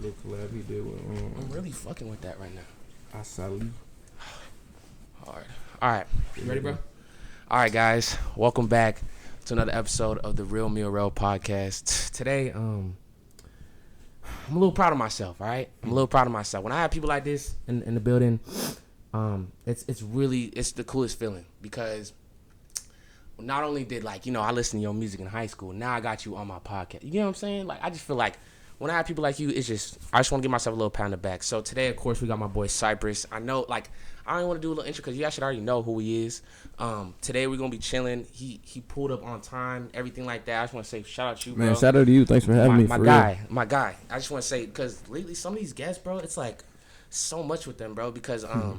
little collab he did with. I'm really fucking with that right now. Asali. Hard. All right, you ready, bro? All right, guys, welcome back to another episode of the Real Meal Real podcast. Today, I'm a little proud of myself. All right, I'm a little proud of myself. When I have people like this in the building, it's the coolest feeling because not only did I listened to your music in high school, now I got you on my podcast. You know what I'm saying? Like I just feel like when I have people like you, I just want to give myself a little pat on the back. So today, of course, we got my boy Cypress. I know, I don't even want to do a little intro because you guys should already know who he is. Today we're gonna be chilling. He pulled up on time, everything like that. I just want to say shout out to you, bro. Man, shout out to you. Thanks for having me. My guy. I just want to say because lately some of these guests, bro, it's like so much with them, bro. Because I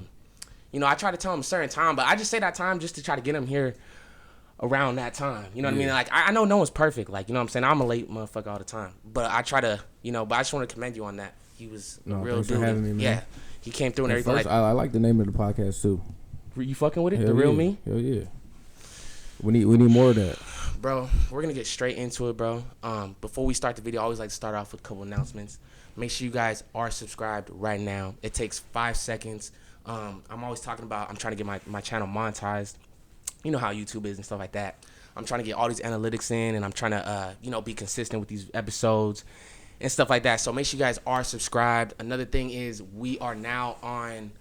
try to tell them a certain time, but I just say that time just to try to get them here around that time. You know what I mean? Like I know no one's perfect. Like, you know what I'm saying? I'm a late motherfucker all the time. But I try to, but I just want to commend you on that. He was a real dude. For having me, man. Yeah. He came through and everything. First, I like the name of the podcast too. You fucking with it? Hell The Real yeah. Me? Hell yeah. We need more of that. Bro, we're going to get straight into it, bro. Before we start the video, I always like to start off with a couple announcements. Make sure you guys are subscribed right now. It takes 5 seconds. I'm always talking about I'm trying to get my channel monetized. You know how YouTube is and stuff like that. I'm trying to get all these analytics in, and I'm trying to, be consistent with these episodes and stuff like that. So make sure you guys are subscribed. Another thing is we are now on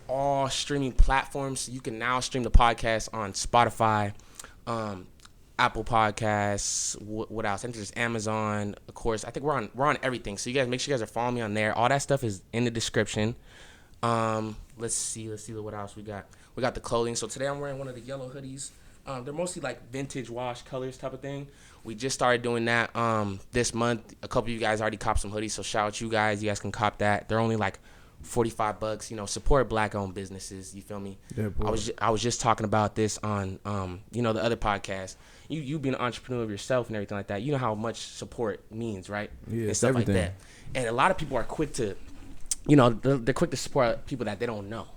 all streaming platforms. So you can now stream the podcast on Spotify, Apple Podcasts, what else? I think there's Amazon, of course. I think we're on everything. So you guys make sure you guys are following me on there. All that stuff is in the description. Let's see what else we got. We got the clothing. So today I'm wearing one of the yellow hoodies. They're mostly like vintage wash colors type of thing. We just started doing that this month. A couple of you guys already copped some hoodies, so shout out you guys. You guys can cop that. They're only like $45. Support black-owned businesses. You feel me? Yeah, I was just talking about this on the other podcast. You being an entrepreneur of yourself and everything like that. You know how much support means, right? Yeah, and stuff everything. like that. And a lot of people are quick to, they're quick to support people that they don't know.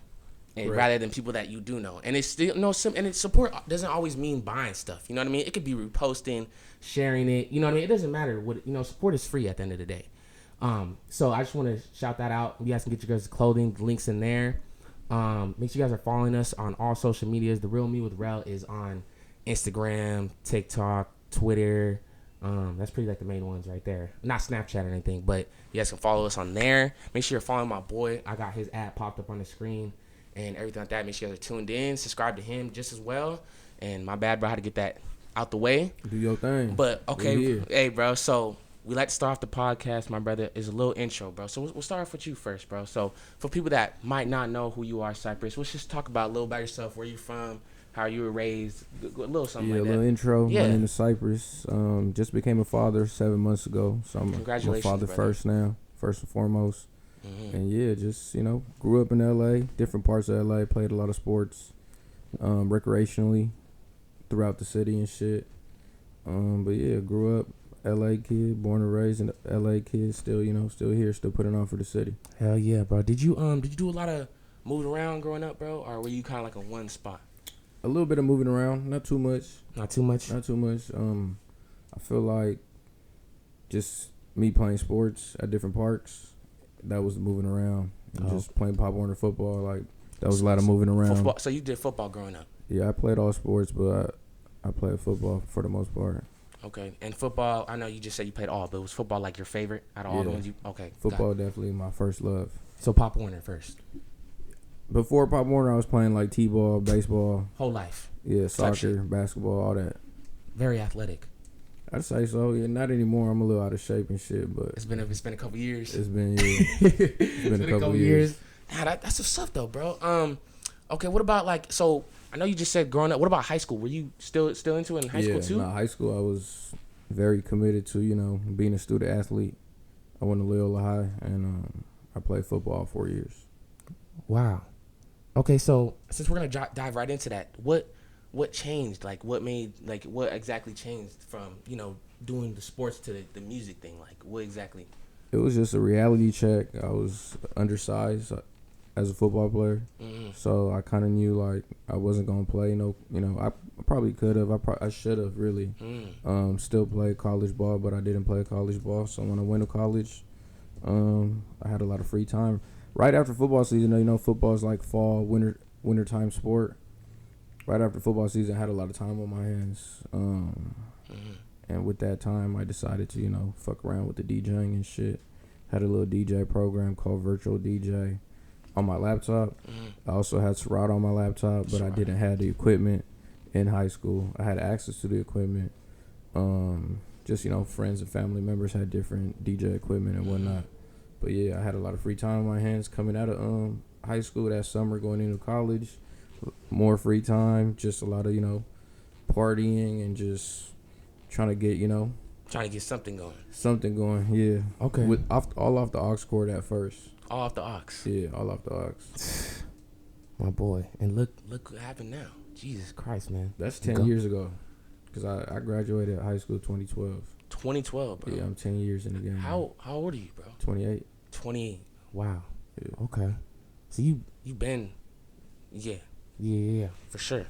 And rather than people that you do know. And it's still support doesn't always mean buying stuff. You know what I mean? It could be reposting, sharing it. You know what I mean? It doesn't matter what support is free at the end of the day. So I just want to shout that out. You guys can get your guys' clothing links in there. Make sure you guys are following us on all social medias. The Real Me with Rel is on Instagram, TikTok, Twitter. That's pretty like the main ones right there. Not Snapchat or anything, but you guys can follow us on there. Make sure you're following my boy. I got his ad popped up on the screen. And everything like that. Make sure you guys are tuned in. Subscribe to him just as well. And my bad, bro. I had to get that out the way. Do your thing. But, okay. Hey, bro. So, we like to start off the podcast, my brother, is a little intro, bro. So, we'll start off with you first, bro. So, for people that might not know who you are, Cypress, let's just talk about a little about yourself, where you're from, how you were raised, a little something like that. Yeah, a little intro. My name is Cypress. Just became a father 7 months ago. So, I'm a father first now, first and foremost. Mm-hmm. And just grew up in LA, different parts of LA, played a lot of sports, recreationally throughout the city and shit. But grew up LA kid, born and raised in LA kid, still here, still putting on for the city. Hell yeah, bro. Did you do a lot of moving around growing up, bro, or were you kind of like a one spot? A little bit of moving around, not too much. Not too much. I feel like just me playing sports at different parks. That was moving around. Just playing Pop Warner football. Like, that was a lot of moving around. Football. So you did football growing up? Yeah, I played all sports, but I played football for the most part. Okay. And football, I know you just said you played all, but was football like your favorite out of all the ones you... Okay. Football definitely my first love. So Pop Warner first? Before Pop Warner, I was playing like T-ball, baseball. Whole life? Yeah, soccer, basketball, all that. Very athletic. I'd say so. Yeah, not anymore. I'm a little out of shape and shit, but it's been a couple years. It's been a couple years. Nah, that's the stuff though, bro. Okay, what about so I know you just said growing up. What about high school? Were you still into it in high school too? Yeah, high school I was very committed to being a student athlete. I went to Loyola High and I played football 4 years. Wow. Okay, so since we're gonna dive right into that, what changed? What exactly changed from, doing the sports to the music thing? Like, what exactly? It was just a reality check. I was undersized as a football player. Mm-hmm. So I kind of knew, I wasn't going to play. I probably could have. I should have, really. Still played college ball, but I didn't play college ball. So when I went to college, I had a lot of free time. Right after football season, you know, football is like fall, wintertime sport. Right after football season, I had a lot of time on my hands. And with that time, I decided to, you know, fuck around with the DJing and shit. Had a little DJ program called Virtual DJ on my laptop. I also had Serato on my laptop, but I didn't have the equipment in high school. I had access to the equipment. Just, you know, friends and family members had different DJ equipment and whatnot. But yeah, I had a lot of free time on my hands coming out of high school that summer, going into college. More free time, just a lot of, you know, partying and just trying to get, you know, trying to get something going. Something going, yeah. Okay. All off the aux cord at first. All off the aux. Yeah, all off the aux. My boy, and look what happened now. Jesus Christ, man. That's 10 years ago, because I graduated high school 2012. 2012, bro. Yeah, I'm 10 years in the game. How old are you, bro? 28. 28. Wow. Yeah. Okay. So you been, yeah, for sure.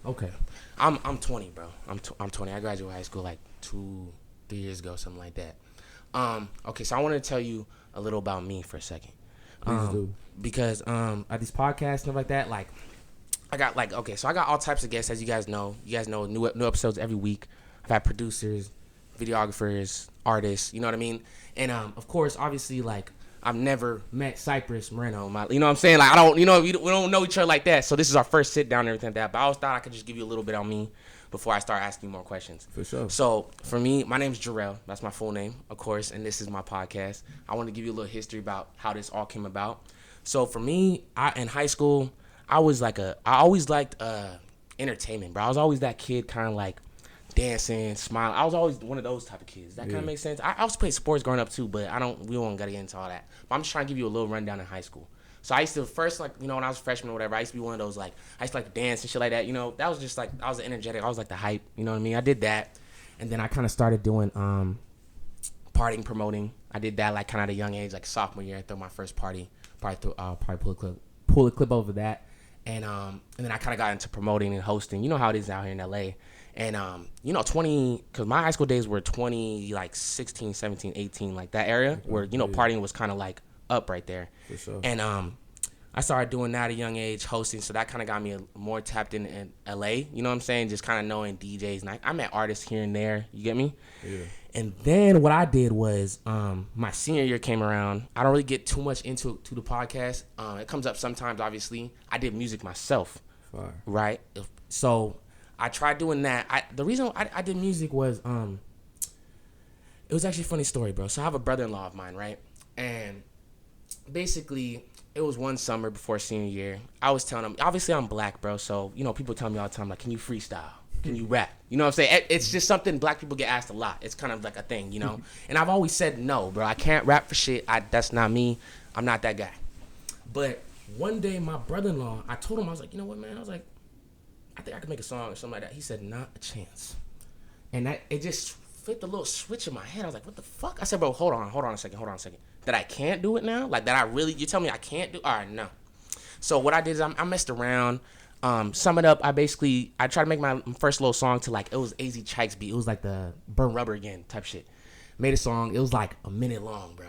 Okay. I'm 20, bro. I'm 20. I graduated high school like 2-3 years ago, something like that. Okay, so I want to tell you a little about me for a second. Please do. Because at these podcasts stuff like that, like I got all types of guests, as you guys know. You guys know new episodes every week. I've had producers, videographers, artists, you know what I mean? And of course, obviously, like I've never met Cypress Moreno. You know what I'm saying? Like I don't, you know, we don't know each other like that. So this is our first sit down and everything like that. But I always thought I could just give you a little bit on me before I start asking you more questions. For sure. So for me, my name's Jarrell. That's my full name, of course, and this is my podcast. I want to give you a little history about how this all came about. So for me, in high school, I always liked entertainment, bro. I was always that kid, kind of like dancing, smiling. I was always one of those type of kids. That kind of makes sense. I also played sports growing up too, but we don't gotta get into all that. But I'm just trying to give you a little rundown in high school. So I used to first, like, you know, when I was a freshman or whatever, I used to be one of those, like, I used to like to dance and shit like that. You know, that was just like, I was energetic. I was like the hype. You know what I mean? I did that. And then I kind of started doing partying, promoting. I did that like kind of at a young age, like sophomore year. I threw my first party. Probably pull a clip over that. And then I kind of got into promoting and hosting. You know how it is out here in LA. And, you know, because my high school days were 20, like 16, 17, 18, like that area where, you know, partying was kind of like up right there. For sure. And I started doing that at a young age, hosting. So that kind of got me more tapped in LA. You know what I'm saying? Just kind of knowing DJs. And I met artists here and there. You get me? Yeah. And then what I did was my senior year came around. I don't really get too much into the podcast. It comes up sometimes, obviously. I did music myself. Fire. Right? So I tried doing that. The reason I did music was it was actually a funny story, bro. So I have a brother-in-law of mine, right? And basically, it was one summer before senior year. I was telling him, obviously I'm black, bro. So, you know, people tell me all the time, like, can you freestyle? Can you rap? You know what I'm saying? It's just something black people get asked a lot. It's kind of like a thing, you know? And I've always said no, bro. I can't rap for shit. That's not me. I'm not that guy. But one day, my brother-in-law, I told him, I was like, you know what, man? I was like, I think I could make a song or something like that. He said, not a chance. And it just flipped a little switch in my head. I was like, what the fuck? I said, bro, hold on a second. That I can't do it now? Like, that you tell me I can't do? All right, no. So what I did is I messed around. Sum it up, I tried to make my first little song to, like, it was AZ Chike's beat. It was like the Burn Rubber Again type shit. Made a song. It was like a minute long, bro.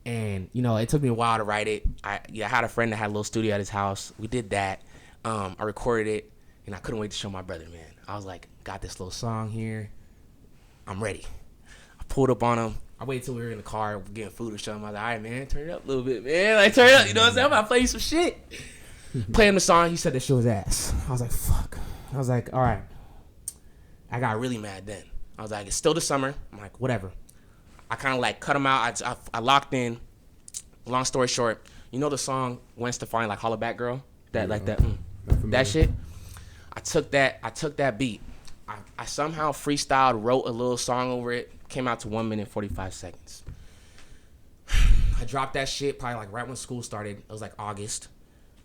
And, you know, it took me a while to write it. I had a friend that had a little studio at his house. We did that. I recorded it, and I couldn't wait to show my brother, man. I was like, got this little song here. I'm ready. I pulled up on him. I waited till we were in the car getting food or something. I was like, all right, man, turn it up a little bit, man. Like, turn it up. You know what I'm saying? I'm about to play you some shit. Playing the song, he said that shit was ass. I was like, fuck. I was like, all right. I got really mad then. I was like, it's still the summer. I'm like, whatever. I kind of like cut him out. I locked in. Long story short, you know the song Gwen Stefani, like Holla Back Girl? That shit. I took that beat. I somehow freestyled, wrote a little song over it. Came out to 1 minute 45 seconds. I dropped that shit probably like right when school started. It was like August.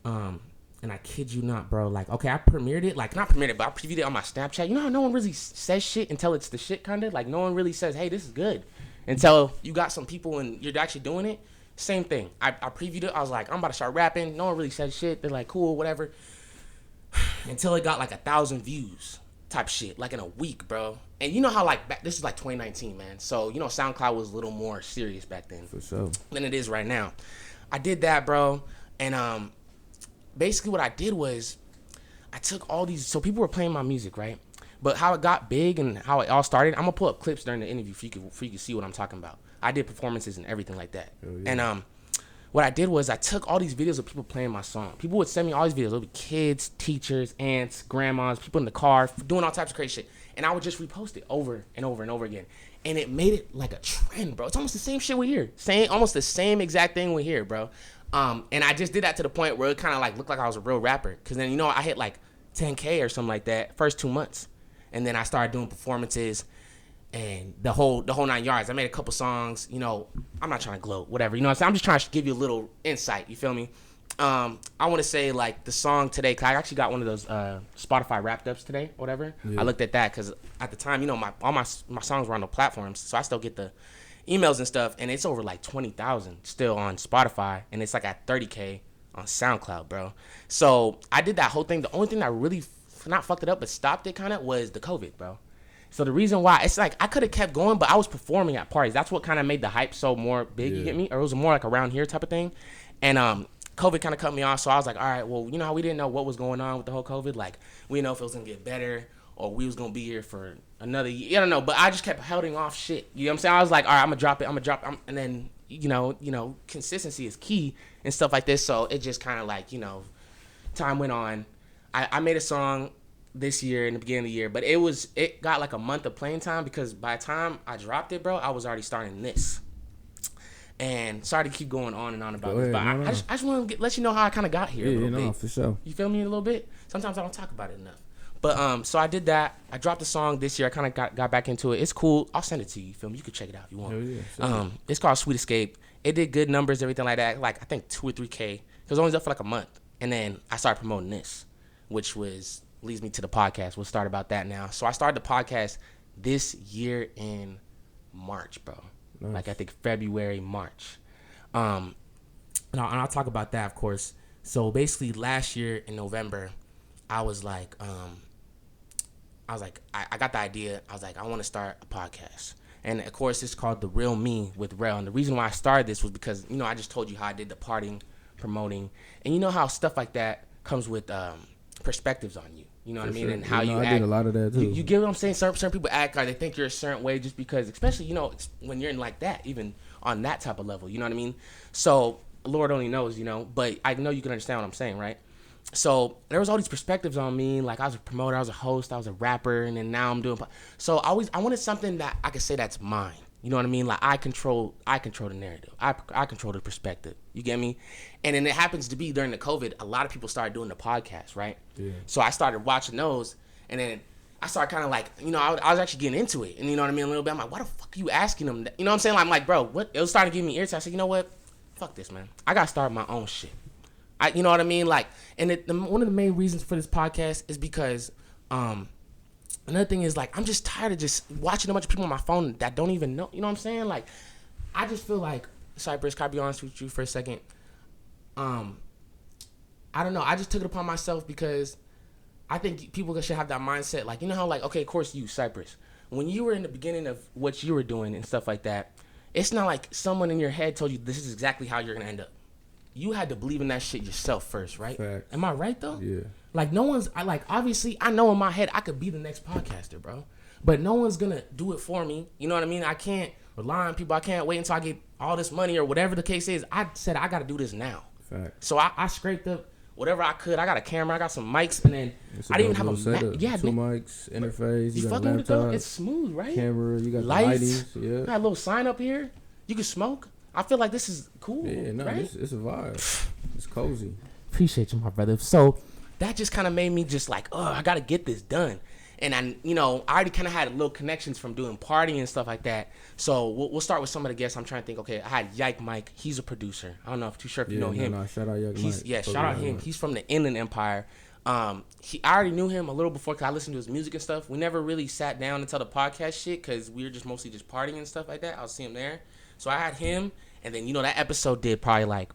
And I kid you not, bro. Like, okay, I premiered it. Like, not premiered it, but I previewed it on my Snapchat. You know how no one really says shit until it's the shit, kind of? Like, no one really says, hey, this is good. Until you got some people and you're actually doing it. Same thing. I previewed it. I was like, I'm about to start rapping. No one really said shit. They're like, cool, whatever. Until it got like 1,000 views type shit, like in a week, bro. And you know how like this is like 2019, man. So you know SoundCloud was a little more serious back then. For sure. Than it is right now. I did that, bro. And basically what I did was I took all these. So people were playing my music, right? But how it got big and how it all started, I'm gonna pull up clips during the interview for you can see what I'm talking about. I did performances and everything like that. Oh, yeah. And what I did was I took all these videos of people playing my song. People would send me all these videos. It would be kids, teachers, aunts, grandmas, people in the car doing all types of crazy shit. And I would just repost it over and over and over again. And it made it like a trend, bro. It's almost the same shit we hear. Almost the same exact thing we hear, bro. And I just did that to the point where it kind of like looked like I was a real rapper. Because then, you know, I hit like 10K or something like that first 2 months. And then I started doing performances and the whole 9 yards. I made a couple songs, you know. I'm not trying to gloat, whatever. You know what I'm saying? I'm just trying to give you a little insight. You feel me? I want to say like the song today, cause I actually got one of those Spotify wrapped ups today, or whatever. Yeah. I looked at that because at the time, you know, all my songs were on the platforms, so I still get the emails and stuff, and it's over like 20,000 still on Spotify, and it's like at 30K on SoundCloud, bro. So I did that whole thing. The only thing that really not fucked it up but stopped it kind of was the COVID, bro. So the reason why, it's like I could have kept going, but I was performing at parties. That's what kind of made the hype so more big, you get me? Or it was more like around here type of thing. And COVID kind of cut me off, so I was like, all right, well, you know how we didn't know what was going on with the whole COVID? Like, we didn't know if it was going to get better or we was going to be here for another year. I don't know, but I just kept holding off shit. You know what I'm saying? I was like, all right, I'm going to drop it. And then, you know, consistency is key and stuff like this. So it just kind of like, you know, time went on. I made a song this year in the beginning of the year, but it got like a month of playing time because by the time I dropped it, bro, I was already starting this. And sorry to keep going on and on about this, but I just want to let you know how I kind of got here a little bit. For sure. You feel me a little bit? Sometimes I don't talk about it enough. But so I did that. I dropped the song this year. I kind of got back into it. It's cool. I'll send it to you. You feel me? You can check it out if you want. Yeah, it's called Sweet Escape. It did good numbers, everything like that. Like I think 2 or 3K. Because it was up for like a month. And then I started promoting this, which leads me to the podcast. We'll start about that now. So I started the podcast this year in March, bro. Nice. Like I think February, March. And I'll talk about that, of course. So basically last year in November, I was like, I got the idea. I was like, I want to start a podcast. And of course it's called The Real Me with Rel. And the reason why I started this was because, you know, I just told you how I did the partying, promoting. And you know how stuff like that comes with perspectives on you. You know what I mean? Sure. And how you act. I did a lot of that too. You get what I'm saying? Certain people act like they think you're a certain way just because, especially, you know, when you're in like that, even on that type of level, you know what I mean? So Lord only knows, you know, but I know you can understand what I'm saying, right? So there was all these perspectives on me. Like I was a promoter, I was a host, I was a rapper, and then now I'm doing. So I wanted something that I could say that's mine. You know what I mean? Like I control the narrative. I control the perspective. You get me? And then it happens to be during the COVID, a lot of people started doing the podcast, right? Yeah. So I started watching those, and then I started kind of like, you know, I was actually getting into it, and you know what I mean, a little bit. I'm like, why the fuck are you asking them that? You know what I'm saying? I'm like, bro, what? It was starting to give me irritation. I said, you know what? Fuck this, man. I gotta start my own shit. You know what I mean? Like, and one of the main reasons for this podcast is because, another thing is like I'm just tired of just watching a bunch of people on my phone that don't even know. You know what I'm saying? Like, I just feel like, Cypress, can I be honest with you for a second? I don't know. I just took it upon myself because I think people should have that mindset. Like, you know how like, okay, of course you, Cypress, when you were in the beginning of what you were doing and stuff like that, it's not like someone in your head told you this is exactly how you're gonna end up. You had to believe in that shit yourself first, right? Facts. Am I right though? Yeah. Like obviously I know in my head I could be the next podcaster, bro. But no one's gonna do it for me. You know what I mean? I can't rely on people. I can't wait until I get all this money or whatever the case is. I said I gotta do this now. Facts. So I scraped up whatever I could. I got a camera, I got some mics, and then I didn't even have a setup. Yeah, 2 mics, interface, you got a laptop. It's smooth, right? Camera, you got lights. Yeah. Got a little sign up here. You can smoke. I feel like this is cool. Yeah, no, right? It's a vibe. It's cozy. Appreciate you, my brother. So that just kind of made me just like, I got to get this done. And I already kind of had little connections from doing partying and stuff like that. So we'll start with some of the guests. I'm trying to think. Okay, I had Yike Mike. He's a producer. I don't know if you know him. No, shout out Yike Mike. Yeah, shout out him. He's from the Inland Empire. I already knew him a little before because I listened to his music and stuff. We never really sat down until the podcast shit because we were just mostly just partying and stuff like that. I'll see him there. So I had him, and then that episode did probably like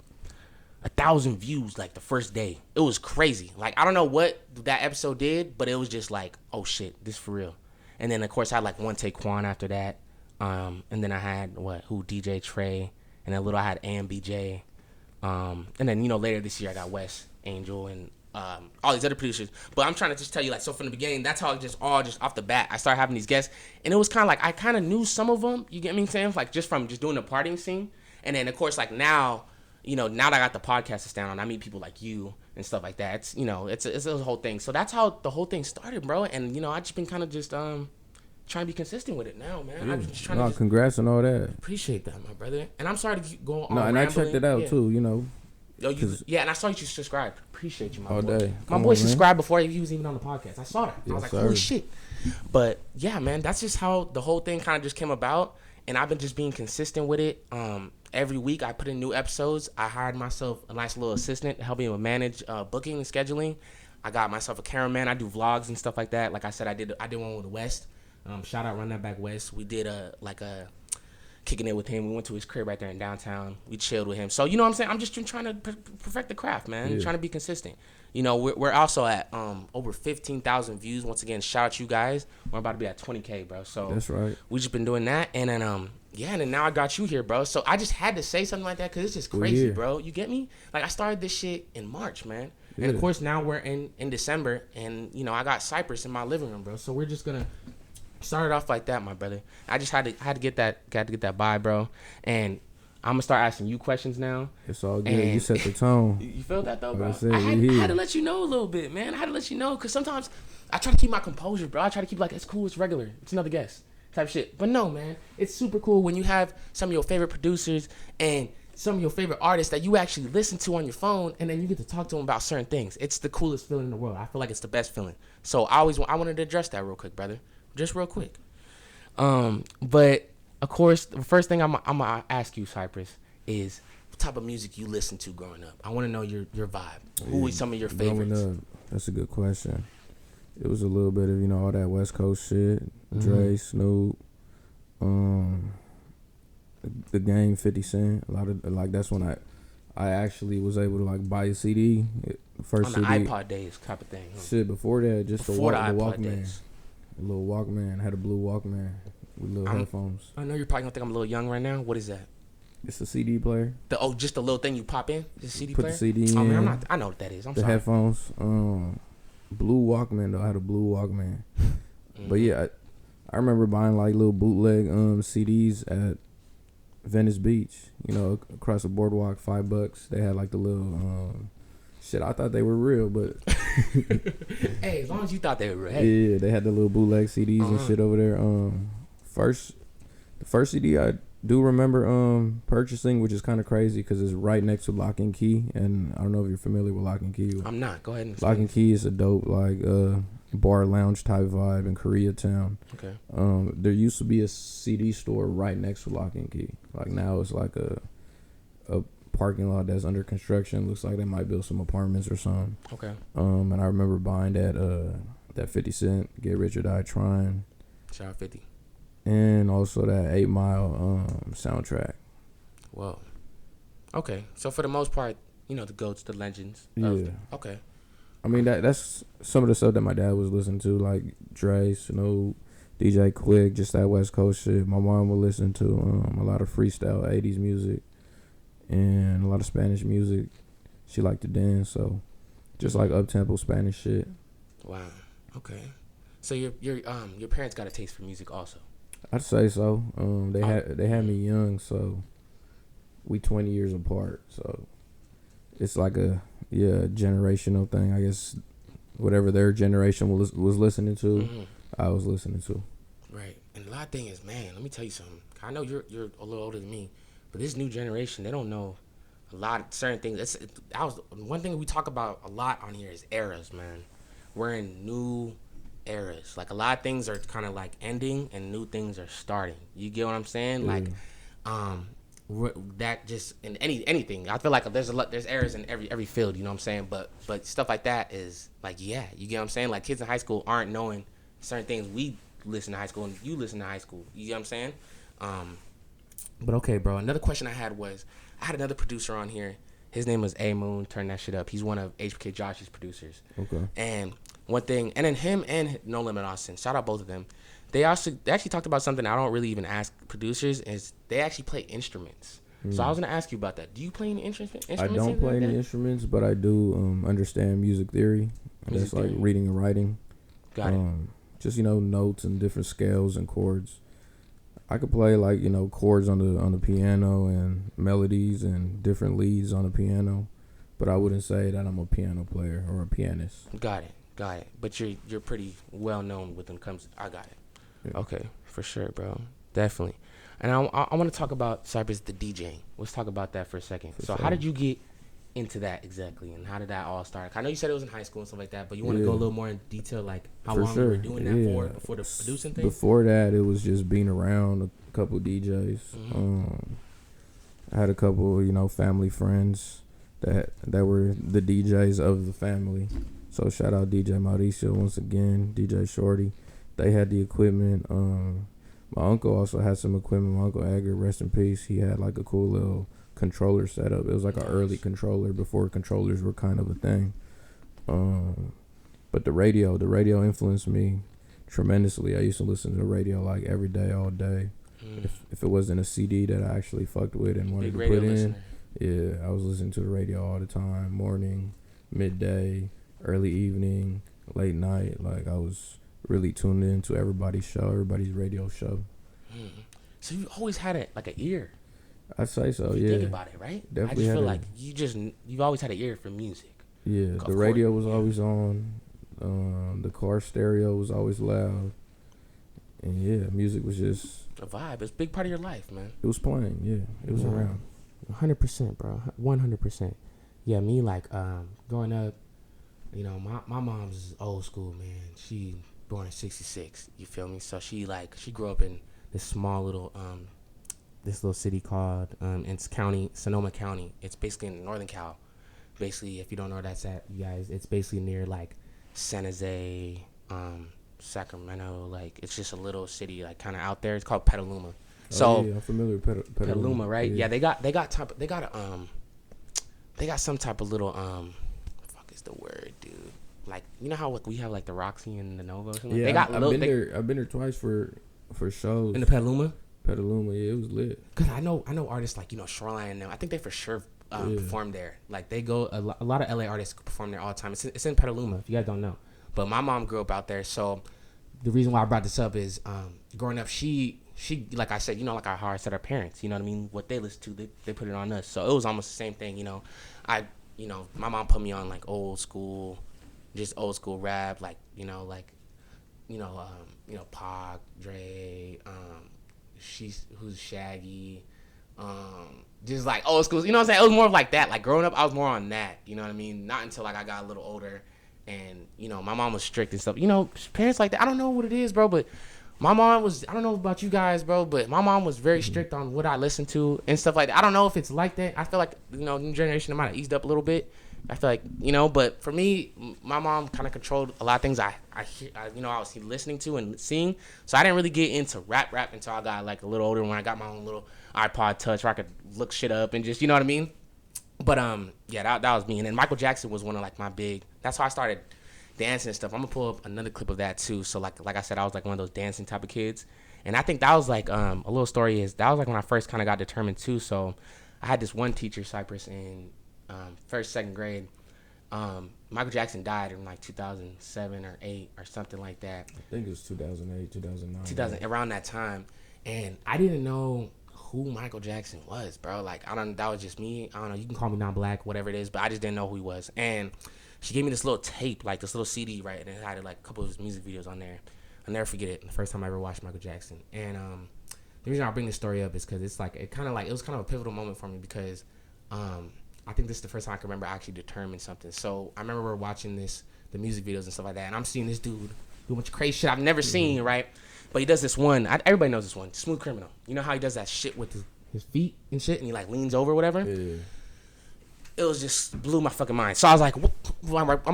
1,000 views like the first day. It was crazy. Like I don't know what that episode did, but it was just like, oh shit, this for real. And then of course I had like one Taekwon after that. And then I had DJ Trey, and then I had AMBJ. And then later this year I got Wes Angel and all these other producers. But I'm trying to just tell you, like, so from the beginning, that's how just off the bat I started having these guests, and it was kind of like I kind of knew some of them. You get me saying? Like just from just doing the partying scene, and then of course like now now that I got the podcast to stand on, I meet people like you and stuff like that. It's a whole thing. So that's how the whole thing started, bro. And I just been kind of just trying to be consistent with it now, man. Yeah. I'm just trying to congrats on all that. Appreciate that, my brother. And I'm sorry to keep going on. No, and rambling. I checked it out too. Yo, and I saw you subscribed. Appreciate you, my all boy. Day. My boy subscribed before he was even on the podcast. I saw that. Yes, I was like, sir. holy shit. But yeah, man, that's just how the whole thing kind of just came about. And I've been just being consistent with it. Every week I put in new episodes. I hired myself a nice little assistant to help me with manage booking and scheduling. I got myself a cameraman. I do vlogs and stuff like that. Like I said, I did one with West. Shout out Run That Back West. We did a kicking it with him. We went to his crib right there in downtown. We chilled with him. So you know what I'm saying? I'm just trying to perfect the craft, man. Yeah. Trying to be consistent. We're also at over 15,000 views. Once again, shout out you guys. We're about to be at 20K, bro. So that's right. We just been doing that, and then and then now I got you here, bro. So I just had to say something like that because it's just crazy, bro. You get me? Like I started this shit in March, man. Yeah. And of course now we're in December, and I got Cypress in my living room, bro. So we're just gonna start it off like that, my brother. I just had to get that vibe, bro. And I'm gonna start asking you questions now. It's all good. You set the tone. You feel that though, bro? I had to let you know a little bit, man. I had to let you know because sometimes I try to keep my composure, bro. I try to keep like it's cool, it's regular, it's another guest type shit. But no, man, it's super cool when you have some of your favorite producers and some of your favorite artists that you actually listen to on your phone, and then you get to talk to them about certain things. It's the coolest feeling in the world. I feel like it's the best feeling. So I wanted to address that real quick, brother. Just real quick. But of course, the first thing I'm gonna ask you, Cypress, is what type of music you listen to growing up. I want to know your vibe. Who are some of your favorites? Growing up, that's a good question. It was a little bit of all that West Coast shit, Dre, Snoop, the Game, 50 Cent. A lot of that's when I actually was able to buy a CD. First on the CD. iPod days type of thing. Huh? Shit, before that, just before the Walkman. Days. A little Walkman. I had a blue Walkman with little headphones. I know you're probably gonna think I'm a little young right now. What is that? It's a CD player. Just the little thing you pop in? Just CD Put player? the CD in. Oh man, I know what that is. I'm the sorry. Headphones. Blue Walkman though. I had a blue Walkman. But yeah, I remember buying little bootleg CDs at Venice Beach. Across the boardwalk, $5. They had the little shit. I thought they were real, but hey, as long as you thought they were real. Hey. Yeah, they had the little bootleg CDs and shit over there. The first CD I do remember purchasing, which is kind of crazy because it's right next to Lock and Key, and I don't know if you're familiar with Lock and Key. I'm not. Go ahead and Lock and Key is a dope bar lounge type vibe in Koreatown. Okay. There used to be a CD store right next to Lock and Key. Now it's a parking lot that's under construction. Looks like they might build some apartments or something. Okay. And I remember buying that 50 Cent Get Rich or Die Trying. Shout out 50. And also that 8 Mile soundtrack. Whoa. Okay. So for the most part, the GOATs, the legends. Yeah. Okay. I mean that's some of the stuff that my dad was listening to, like Dre, Snoop, DJ Quick, just that West Coast shit. My mom would listen to a lot of freestyle 80s music and a lot of Spanish music. She liked to dance, so just up-tempo Spanish shit. Wow. Okay. So your parents got a taste for music also. I'd say so. They had me young, so we 20 years apart. So it's a generational thing, I guess. Whatever their generation was listening to, I was listening to. Right. And a lot of thing is, man, let me tell you something. I know you're a little older than me, but this new generation, they don't know a lot of certain things. One thing we talk about a lot on here is eras, man. We're in new eras. A lot of things are kind of ending and new things are starting. You get what I'm saying? Yeah. That just in anything. I feel like there's eras in every field. You know what I'm saying? But stuff like that is you get what I'm saying? Kids in high school aren't knowing certain things. We listen to high school and you listen to high school. You get what I'm saying? But okay, bro. Another question I had was I had another producer on here. His name was A Moon. Turn that shit up. He's one of HBK Josh's producers. Okay. And one thing, and then him and No Limit Austin. Shout out both of them. they actually talked about something I don't really even ask producers is they actually play instruments. So I was gonna ask you about that. Do you play any instruments? I don't play any instruments, but I do understand music theory. That's like reading and writing. Got it. Just notes and different scales and chords. I could play like chords on the piano and melodies and different leads on the piano, but I wouldn't say that I'm a piano player or a pianist. Got it. But you're pretty well known when it comes. I got it. Yeah. Okay, for sure, bro. Definitely. And I want to talk about Cypress, the DJing. Let's talk about that for a second. How did you get into that exactly, and how did that all start? I know you said it was in high school and stuff like that, but you want to go a little more in detail, like how long you were doing that for before the producing thing? Before that, it was just being around a couple DJs. I had a couple, family friends that were the DJs of the family. So shout out DJ Mauricio once again, DJ Shorty. They had the equipment. My uncle also had some equipment. My Uncle Edgar, rest in peace. He had like a cool little controller setup. It was like an early controller before controllers were kind of a thing. But the radio influenced me tremendously. I used to listen to the radio like every day, all day. If it wasn't a CD that I actually fucked with and wanted to put in, I was listening to the radio all the time. Morning, midday, early evening, late night. Like I was really tuned in to everybody's radio show. So you always had it like an ear. I'd say so, yeah. Think about it, right? Definitely. I just feel like you've always had an ear for music. Yeah, the radio was always on. The car stereo was always loud. And yeah, music was just a vibe. It's a big part of your life, man. It was playing, yeah. It was around. 100%, bro. 100%. Yeah, me like growing up, my mom's old school, man. She born in 66, you feel me? So she grew up in this small little this little city called it's Sonoma County. It's basically in northern Cal. Basically, if you don't know where that's at, you guys, it's basically near like San Jose, Sacramento. Like it's just a little city like kind of out there. It's called Petaluma. So yeah, I'm familiar with Petaluma, right? Yeah, they got some type of little fuck is the word, dude? Like you know how like we have like the Roxy and the Nova or something? Yeah, they got I've been there twice for shows. In the Petaluma? Petaluma, yeah, it was lit. Cause I know artists like Shoreline and them. I think they for sure perform there. Like they go a lot of LA artists perform there all the time. It's in Petaluma if you guys don't know. But my mom grew up out there, so the reason why I brought this up is growing up she like I said, like how I said our parents, you know what I mean? What they listen to, they put it on us. So it was almost the same thing, my mom put me on like old school rap, like Pac, Dre, who's Shaggy, just like old school. You know what I'm saying? It was more of like that. Like growing up, I was more on that. You know what I mean? Not until like I got a little older, and my mom was strict and stuff. Parents like that. I don't know what it is, bro, but my mom was. I don't know about you guys, bro, but my mom was very strict on what I listened to and stuff like that. I don't know if it's like that. I feel like new generation might have eased up a little bit. I feel like but for me, my mom kind of controlled a lot of things I was listening to and seeing. So I didn't really get into rap until I got like a little older, when I got my own little iPod Touch where I could look shit up and just, you know what I mean. But that was me. And then Michael Jackson was one of like my big. That's how I started dancing and stuff. I'm gonna pull up another clip of that too. So like I said, I was like one of those dancing type of kids. And I think that was like a little story is that was like when I first kind of got determined too. So I had this one teacher, Cypress, in first, second grade. Michael Jackson died in like 2007 or 8 or something like that. I think it was 2008, 2009. Around that time. And I didn't know who Michael Jackson was, bro. Like, that was just me. I don't know. You can call me non-black, whatever it is, but I just didn't know who he was. And she gave me this little tape, like this little CD, right? And it had like a couple of his music videos on there. I'll never forget it. The first time I ever watched Michael Jackson. And the reason I bring this story up is because it's like, it was kind of a pivotal moment for me because I think this is the first time I can remember I actually determined something. So I remember we were watching the music videos and stuff like that, and I'm seeing this dude do a bunch of crazy shit I've never seen, right? But he does this one. Everybody knows this one. Smooth Criminal. You know how he does that shit with his feet and shit, and he like leans over or whatever? Yeah. It was just blew my fucking mind. So I was like, I'm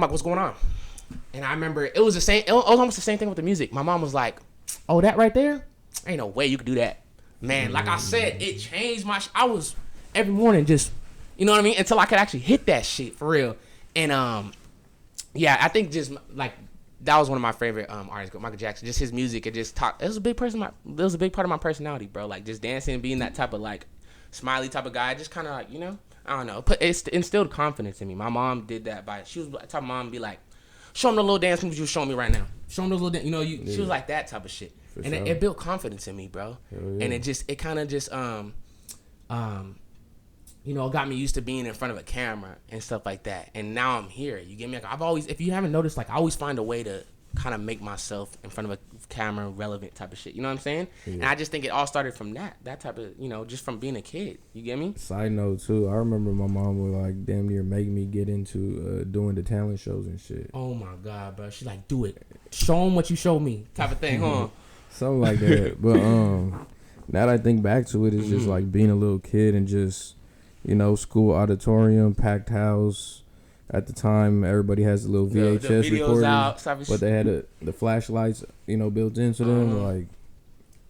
like, what's going on? And I remember it was the same. It was almost the same thing with the music. My mom was like, oh, that right there? Ain't no way you could do that. Man, like I said, it changed my. I was every morning just. You know what I mean? Until I could actually hit that shit for real. And I think just like that was one of my favorite artists, Michael Jackson. Just his music, it just talk. It was a big part of my personality, bro. Like just dancing, being that type of like smiley type of guy. Just kind of like I don't know. It instilled confidence in me. My mom did that she was the type of mom be like, show him the little dance moves you showing me right now. Show him those little dance. She was like that type of shit, and sure. it built confidence in me, bro. Yeah. And it kind of just got me used to being in front of a camera and stuff like that. And now I'm here. You get me? Like, I've always, if you haven't noticed, like I always find a way to kind of make myself in front of a camera relevant type of shit. You know what I'm saying? Yeah. And I just think it all started from that type of, just from being a kid. You get me? Side note too, I remember my mom would like damn near make me get into doing the talent shows and shit. Oh my God, bro. She's like, do it. Show them what you showed me type of thing, huh? Something like that. But now that I think back to it, it's just like being a little kid and just, school auditorium, packed house. At the time, everybody has a little VHS recorder, but they had the flashlights, built into them. Like,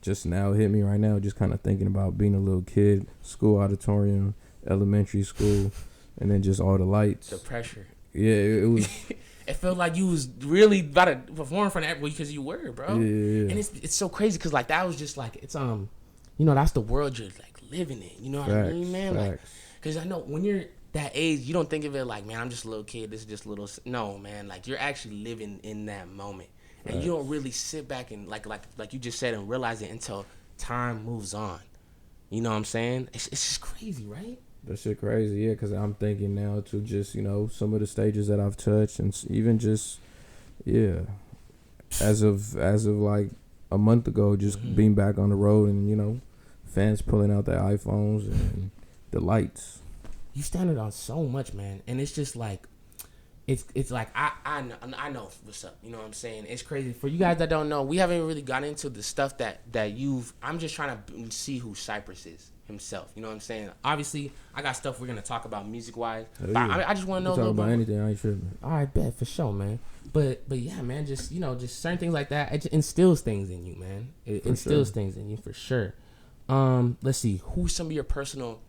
just now hit me right now, just kind of thinking about being a little kid, school auditorium, elementary school, and then just all the lights. The pressure. Yeah, it was. It felt like you was really about to perform in front of everybody because you were, bro. Yeah. And it's so crazy because like that was just like it's that's the world you're like living in. You know what I mean, man? Like, because I know when you're that age, you don't think of it like, man, I'm just a little kid. This is just a little. No, man, like you're actually living in that moment, and you don't really sit back and like you just said and realize it until time moves on. You know what I'm saying? It's just crazy, right? That shit crazy, yeah. Because I'm thinking now to just some of the stages that I've touched, and even just as of like a month ago, just being back on the road and fans pulling out their iPhones and the lights. You standing on so much, man, and it's just like, it's like I know what's up. You know what I'm saying? It's crazy for you guys that don't know. We haven't really gotten into the stuff that you've. I'm just trying to see who Cypress is himself. You know what I'm saying? Obviously, I got stuff we're gonna talk about music wise. But I just want to know a little about anything. I ain't tripping. All right, bet for sure, man. But yeah, man, just just certain things like that. It just instills things in you, man. It instills things in you for sure. Let's see. Who's some of your personal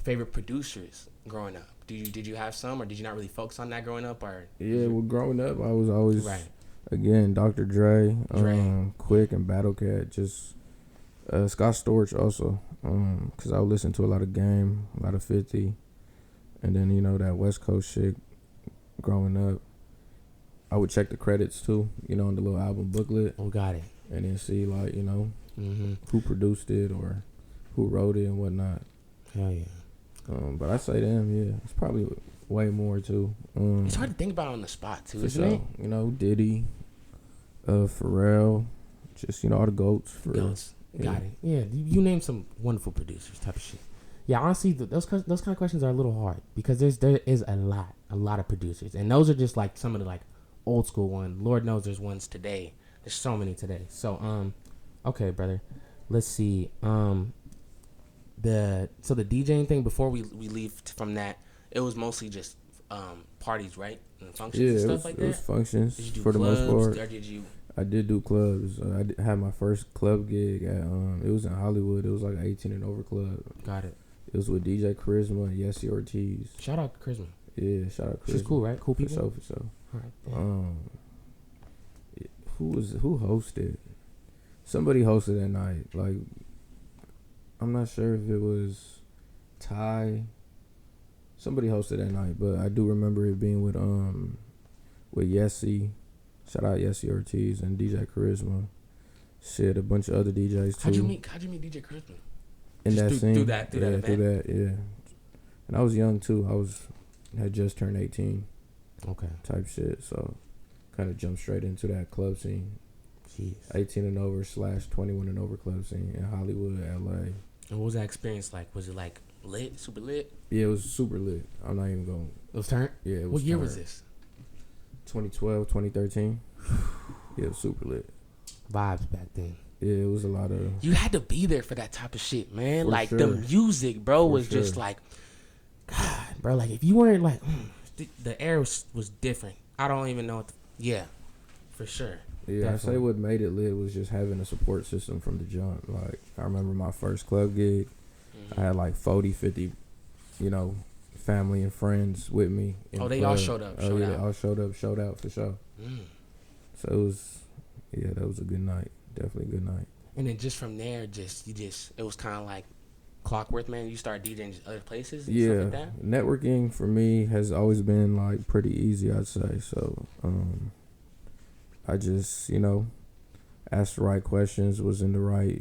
favorite producers growing up? Did you have some, or did you not really focus on that growing up? Or well, growing up, I was always again Dr. Dre. Quick and Battle Cat, just Scott Storch also, because I would listen to a lot of Game, a lot of 50, and then that West Coast shit. Growing up, I would check the credits too, on the little album booklet. Oh, got it. And then see like who produced it or who wrote it and whatnot. Hell yeah. But I say them, yeah. It's probably way more too. It's hard to think about on the spot too, isn't it? Diddy, Pharrell, just all the goats. Got it. Yeah, you name some wonderful producers, type of shit. Yeah, honestly, those kind of questions are a little hard because there is a lot of producers, and those are just like some of the like old school ones. Lord knows there's ones today. There's so many today. So okay, brother. Let's see. The DJing thing, before we leave from that, it was mostly just parties, right? And functions and stuff like that? Yeah, it was functions did you do for clubs, the most part. Or did you? I did do clubs. I had my first club gig at it was in Hollywood. It was like an 18 and over club. Got it. It was with DJ Charisma and Yessie Ortiz. Shout out to Charisma. Yeah, shout out to Charisma. She's cool, right? Cool people. For sure. All right. Who hosted? Somebody hosted that night. Like, I'm not sure if it was Ty. Somebody hosted that night, but I do remember it being with Yessie. Shout out Yessie Ortiz and DJ Charisma. Shit, a bunch of other DJs too. How'd you meet DJ Charisma? In that scene. Through that event? Through that, yeah. And I was young too. Had just turned 18. Okay. Type shit. So kind of jumped straight into that club scene. Jeez. 18 and over / 21 and over club scene in Hollywood, LA. And what was that experience like? Was it like lit, super lit? Yeah, it was super lit. I'm not even going. It was turned? Yeah, it was. What year was this? 2012, 2013. Yeah, it was super lit. Vibes back then. Yeah, it was a lot of. You had to be there for that type of shit, man. Like sure. The music, bro, was just like, God, bro. Like if you weren't like, the air was different. I don't even know. Yeah, for sure. Yeah, definitely. I say what made it lit was just having a support system from the jump. Like I remember my first club gig, I had like 40, 50, family and friends with me. They all showed up. They all showed up, showed out for sure. So that was a good night. Definitely a good night. And then just from there, it was kind of like clockwork, man. You start DJing other places and stuff like that? Networking for me has always been like pretty easy, I'd say. So I just, asked the right questions, was in the right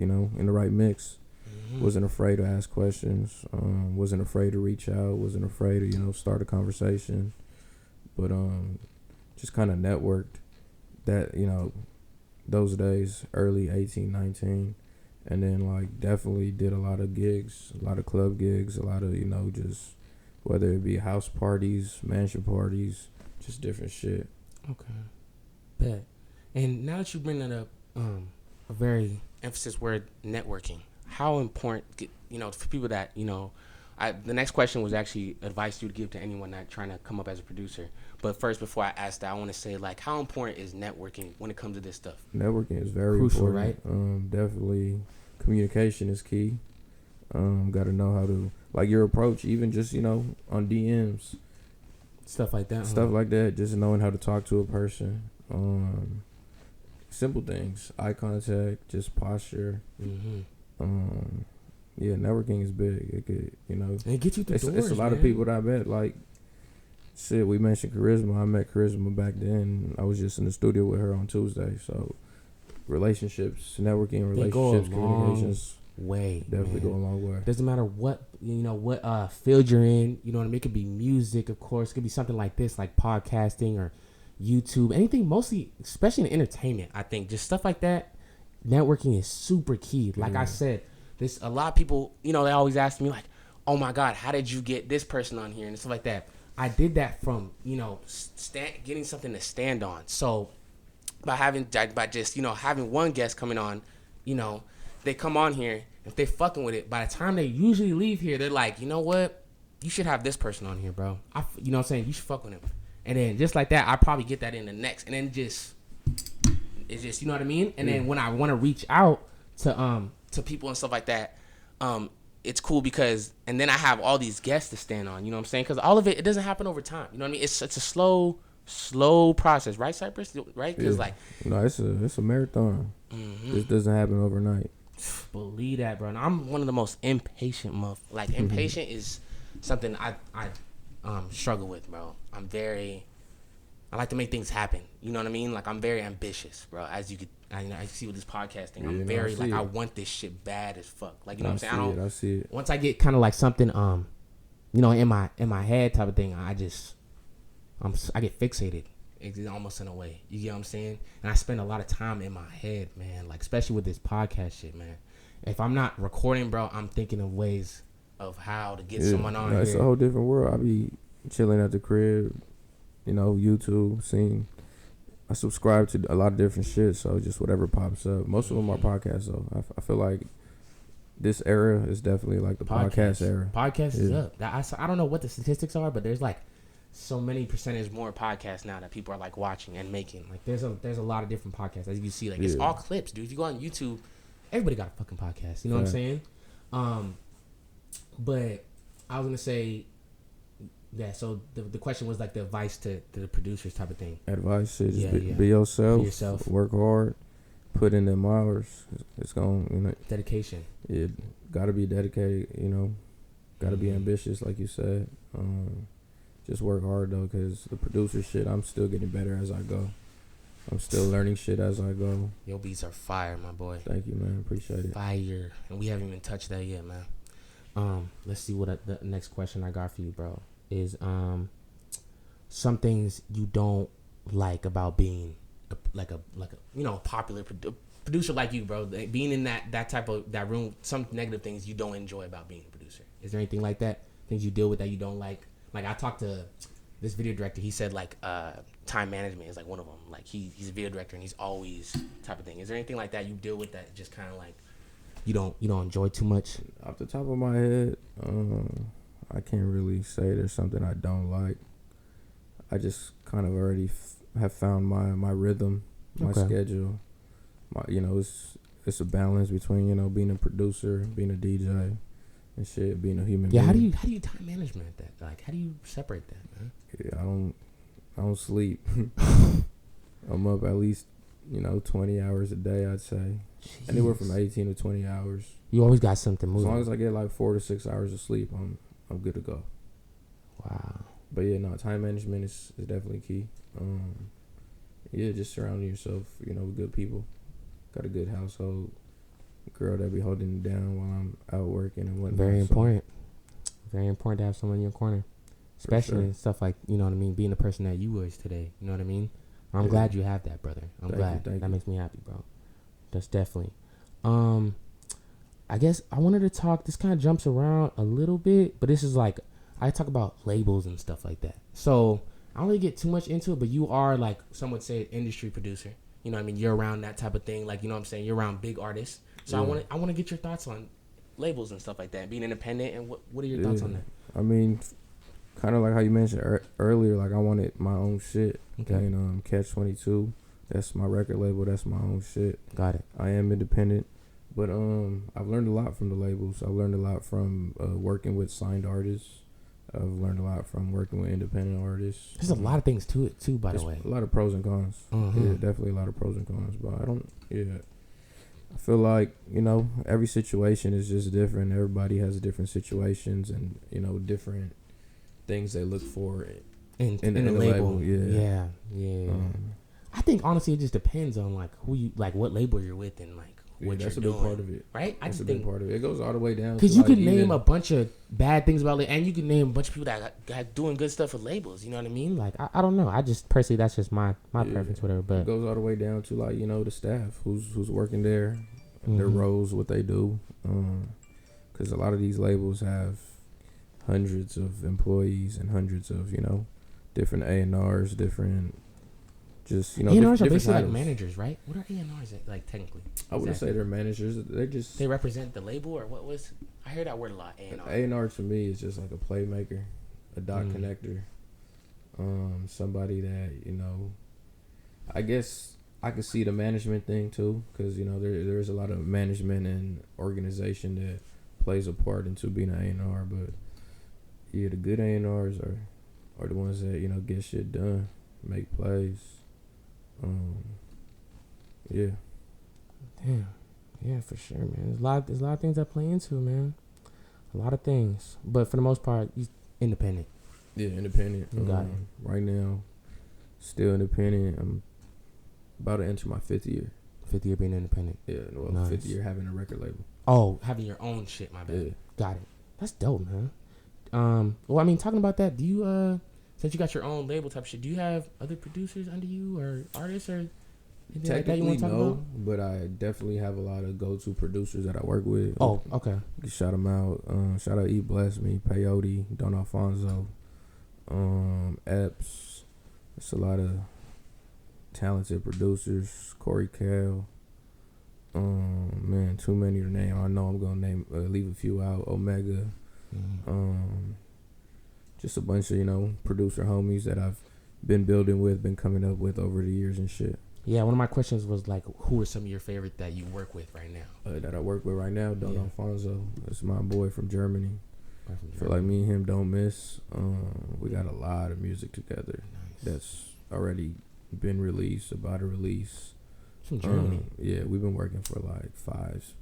mix. Mm-hmm. Wasn't afraid to ask questions. Wasn't afraid to reach out. Wasn't afraid to, start a conversation. But just kind of networked that, those days, early 18, 19. And then, like, definitely did a lot of gigs, a lot of club gigs, a lot of, just whether it be house parties, mansion parties, just different shit. Okay. Bet. And now that you bring that up, a very emphasis word, networking. How important, for people that, the next question was actually advice you would give to anyone not trying to come up as a producer. But first, before I ask that, I want to say, like, how important is networking when it comes to this stuff? Networking is very crucial, important. Right? Definitely, communication is key. Got to know how to, like, your approach, even just, on DMs. Stuff like that. Stuff like that, just knowing how to talk to a person. Simple things, eye contact, just posture. Mm-hmm. Yeah, networking is big. It could, and get you through doors, it's a lot of people that I met. Like, shit, we mentioned Charisma. I met Charisma back then. I was just in the studio with her on Tuesday. So, relationships, networking, communications. Way definitely go a long way. Doesn't matter what field you're in. You know what I mean? It could be music, of course. It could be something like this, like podcasting or YouTube, anything. Mostly, especially in entertainment. I think just stuff like that. Networking is super key. Like I said, there's a lot of people. They always ask me like, "Oh my God, how did you get this person on here?" and stuff like that. I did that from getting something to stand on. So by just having one guest coming on, they come on here. If they fucking with it, by the time they usually leave here, they're like, you know what? You should have this person on here, bro. You know what I'm saying? You should fuck with him. And then just like that, I probably get that in the next. And then it's just, you know what I mean? And then when I want to reach out to people and stuff like that, it's cool because, and then I have all these guests to stand on, you know what I'm saying? Because all of it doesn't happen over time. You know what I mean? It's a slow process, right, Cypress? Right? Because it's a marathon. Mm-hmm. This doesn't happen overnight. Believe that, bro. And I'm one of the most impatient impatient is something I struggle with, bro. I like to make things happen. You know what I mean? Like, I'm very ambitious, bro. As you could, I see with this podcasting, I'm very I want this shit bad as fuck. Like, you know what I'm saying? I see it. Once I get kind of like something, in my head type of thing, I get fixated. It's almost in a way. You get what I'm saying? And I spend a lot of time in my head, man. Like, especially with this podcast shit, man. If I'm not recording, bro, I'm thinking of ways of how to get someone on here. It's a whole different world. I be chilling at the crib, YouTube, seeing. I subscribe to a lot of different shit, so just whatever pops up. Most of them are podcasts, though. I feel like this era is definitely like the podcast era. Podcast is up. I don't know what the statistics are, but there's like so many percentage more podcasts now that people are like watching and making. Like there's a lot of different podcasts, as you see. Like it's all clips, dude. If you go on YouTube, everybody got a fucking podcast. You know what I'm saying? But I was gonna say, so the question was like the advice to the producers type of thing. Advice is be yourself. Work hard. Put in them hours. It's going dedication. Yeah, gotta be dedicated. Gotta be ambitious, like you said. Just work hard though, cause the producer shit, I'm still getting better as I go. I'm still learning shit as I go. Your beats are fire, my boy. Thank you, man. Appreciate it. Fire, and we haven't even touched that yet, man. Let's see what the next question I got for you, bro, is some things you don't like about being a popular producer like you, bro. Being in that type of that room, some negative things you don't enjoy about being a producer. Is there anything like that? Things you deal with that you don't like? Like I talked to this video director, he said like time management is like one of them. Like he's a video director and he's always type of thing. Is there anything like that you deal with that just kind of like you don't enjoy too much? Off the top of my head, I can't really say there's something I don't like. I just kind of already have found my rhythm, my schedule. It's a balance between being a producer, being a DJ, and shit, being a human being. How do you time management that? Like, how do you separate that, man? Yeah, I don't sleep. I'm up at least 20 hours a day. I'd say anywhere from 18 to 20 hours. You always got something moving. As long as I get like 4 to 6 hours of sleep, I'm good to go. Wow. But yeah, no, time management is definitely key. Yeah, just surrounding yourself, with good people. Got a good household. Girl that be holding you down while I'm out working and whatnot. Very important. Very important to have someone in your corner. Especially in stuff like, being the person that you was today. You know what I mean? I'm glad you have that, brother. I'm glad. That makes me happy, bro. That's definitely. I guess I wanted to talk, this kind of jumps around a little bit, but this is like, I talk about labels and stuff like that. So I don't really get too much into it, but you are like, some would say, an industry producer. You know what I mean? You're around that type of thing. Like, you know what I'm saying? You're around big artists. So I want to get your thoughts on labels and stuff like that, being independent, and what are your thoughts on that? I mean, kind of like how you mentioned earlier, like I wanted my own shit. Okay. And Catch 22, that's my record label. That's my own shit. Got it. I am independent, but I've learned a lot from the labels. I've learned a lot from working with signed artists. I've learned a lot from working with independent artists. There's a lot of things to it too, by the way. A lot of pros and cons. Mm-hmm. Yeah, definitely a lot of pros and cons. But I feel like, every situation is just different. Everybody has different situations and, different things they look for in the label. Yeah. I think honestly it just depends on like who you like, what label you're with, and like what that's you're a doing. big part of it. Right? That's a big part of it. It goes all the way down. Because you can name a bunch of bad things about it, and you can name a bunch of people that got doing good stuff with labels. You know what I mean? Like I don't know. I just personally, that's just my preference, whatever. But it goes all the way down to like the staff who's working there, their roles, what they do. Because a lot of these labels have hundreds of employees and hundreds of different A&Rs, different. Just A&Rs are basically like managers, right? What are A&Rs like technically? I wouldn't say they're managers. They represent the label, or what was? I hear that word a lot. A&R. A&R to me is just like a playmaker, a dot connector, somebody that I guess I could see the management thing too, because there's a lot of management and organization that plays a part into being an A&R. But yeah, the good A&Rs are the ones that get shit done, make plays. Yeah. Damn. Yeah, for sure, man. There's a lot of things that play into it, man. A lot of things. But for the most part, he's independent. Yeah, independent. Got it. Right now, still independent. I'm about to enter my 5th year. 5th year being independent. Yeah, well, nice. 5th year having a record label. Oh, having your own shit, my bad. Yeah. Got it. That's dope, man. Well, I mean, talking about that, do you, since you got your own label type shit, do you have other producers under you or artists or anything like that you want to talk about? But I definitely have a lot of go-to producers that I work with. Oh, okay. Shout them out. Shout out E Bless Me, Peyote, Don Alfonso, Epps. It's a lot of talented producers. Corey Cal. Man, too many to name. I know I'm gonna leave a few out. Omega. Just a bunch of producer homies that I've been building with, been coming up with over the years and shit. Yeah, one of my questions was like, who are some of your favorite that you work with right now? That I work with right now, Don Alfonso. That's my boy from Germany. I feel like me and him don't miss. We got a lot of music together. Nice. That's already been released, about to release. From Germany. Yeah, we've been working for like 5,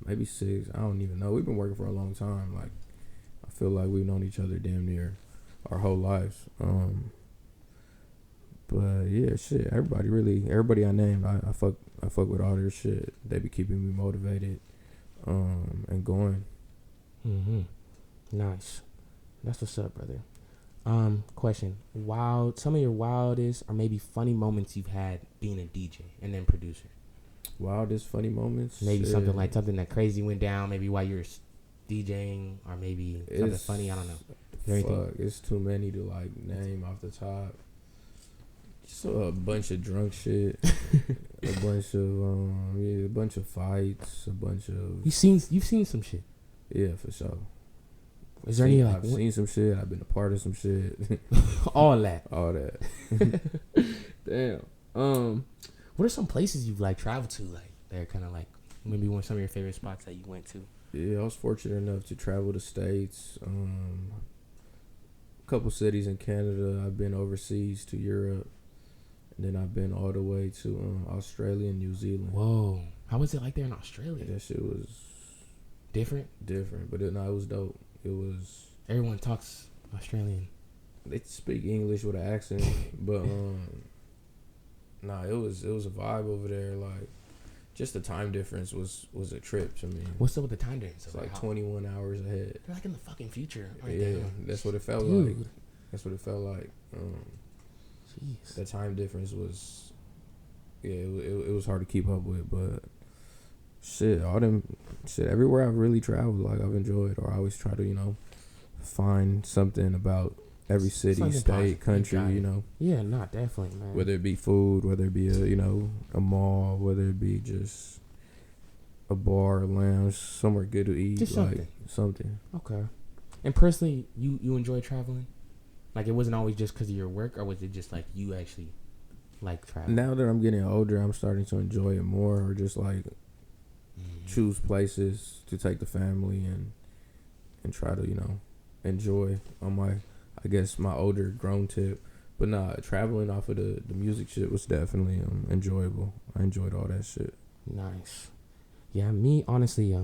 maybe 6. I don't even know. We've been working for a long time. Like, I feel like we've known each other damn near our whole lives. But yeah, shit. Everybody I named, I fuck with all their shit. They be keeping me motivated, and going. Nice. That's what's up, brother. Question: some of your wildest or maybe funny moments you've had being a DJ and then producer. Wildest funny moments? Maybe something that crazy went down. Maybe while you're DJing, or maybe something funny. I don't know. Fuck, it's too many to like name off the top. Just a bunch of drunk shit, a bunch of fights, a bunch of. You've seen some shit. Yeah, for sure. Is there any I've seen some shit. I've been a part of some shit. All that. Damn. What are some places you've like traveled to? Like they're kind of like maybe some of your favorite spots that you went to. Yeah, I was fortunate enough to travel to States. A couple cities in Canada. I've been overseas to Europe, And then I've been all the way to Australia and New Zealand. Whoa. How was it like there in Australia? That shit was different, but it was dope. It was. Everyone talks Australian. They speak English with an accent, but nah, it was a vibe over there. Like, just the time difference was a trip to me. What's up with the time difference? It's like 21 hours ahead. They're like in the fucking future. Yeah, that's what it felt like. That's what it felt like. Jeez. The time difference was, it was hard to keep up with, but shit, everywhere I've really traveled, like, I've enjoyed, or I always try to, find something about every city, state, country, Yeah, not definitely, man. Whether it be food, whether it be a mall, whether it be just a bar, a lounge, somewhere good to eat, just like something. Okay. And personally, you enjoy traveling? Like, it wasn't always just because of your work, or was it just like you actually like traveling? Now that I'm getting older, I'm starting to enjoy it more, or just like choose places to take the family and try to enjoy on my, I guess, my older grown tip. But nah, traveling off of the music shit was definitely enjoyable. I enjoyed all that shit. Nice. Yeah, me honestly,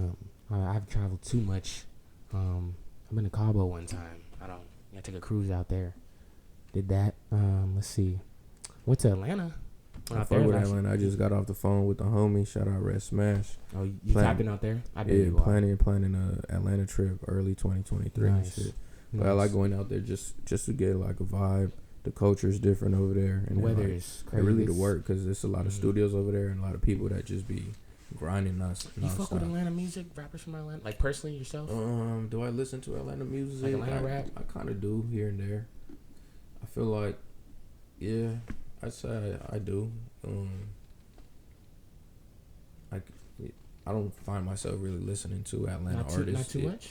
I've traveled too much. I've been to Cabo one time. I took a cruise out there. Did that. Let's see. Went to Atlanta. I fuck with Atlanta. I just got off the phone with the homie. Shout out Red Smash. Oh, you tapping out there? Planning a Atlanta trip early 2023 nice. and shit. But I like going out there just to get like a vibe. The culture is different over there, and the weather is crazy. Really to work, because there's a lot of studios over there and a lot of people that just be grinding us. You fuck with Atlanta music, rappers from Atlanta, like personally yourself? Do I listen to Atlanta music? Like Atlanta rap? I kind of do here and there. I feel like, yeah, I'd say I do. I don't find myself really listening to Atlanta artists. Not too much?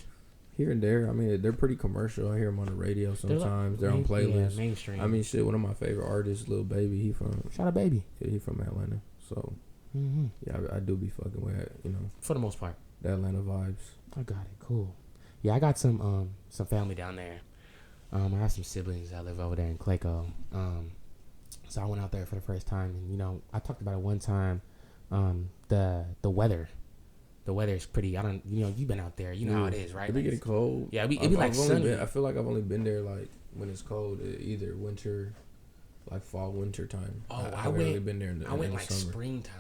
Here and there. I mean, they're pretty commercial. I hear them on the radio sometimes. They're on playlists. Yeah, mainstream. I mean, shit, one of my favorite artists, Lil Baby, he from... Shout out Baby. Yeah, he from Atlanta. So, yeah, I do be fucking with it, For the most part. The Atlanta vibes. I got it. Cool. Yeah, I got some family down there. I have some siblings that live over there in Clayco. So I went out there for the first time, and I talked about it one time. The weather. The weather is pretty. You've been out there. You know how it is, right? It be getting cold. Yeah, it be like sunny. I feel like I've only been there like when it's cold, either winter, like fall, winter time. Oh, I've really been there in the I went in like the summer. springtime.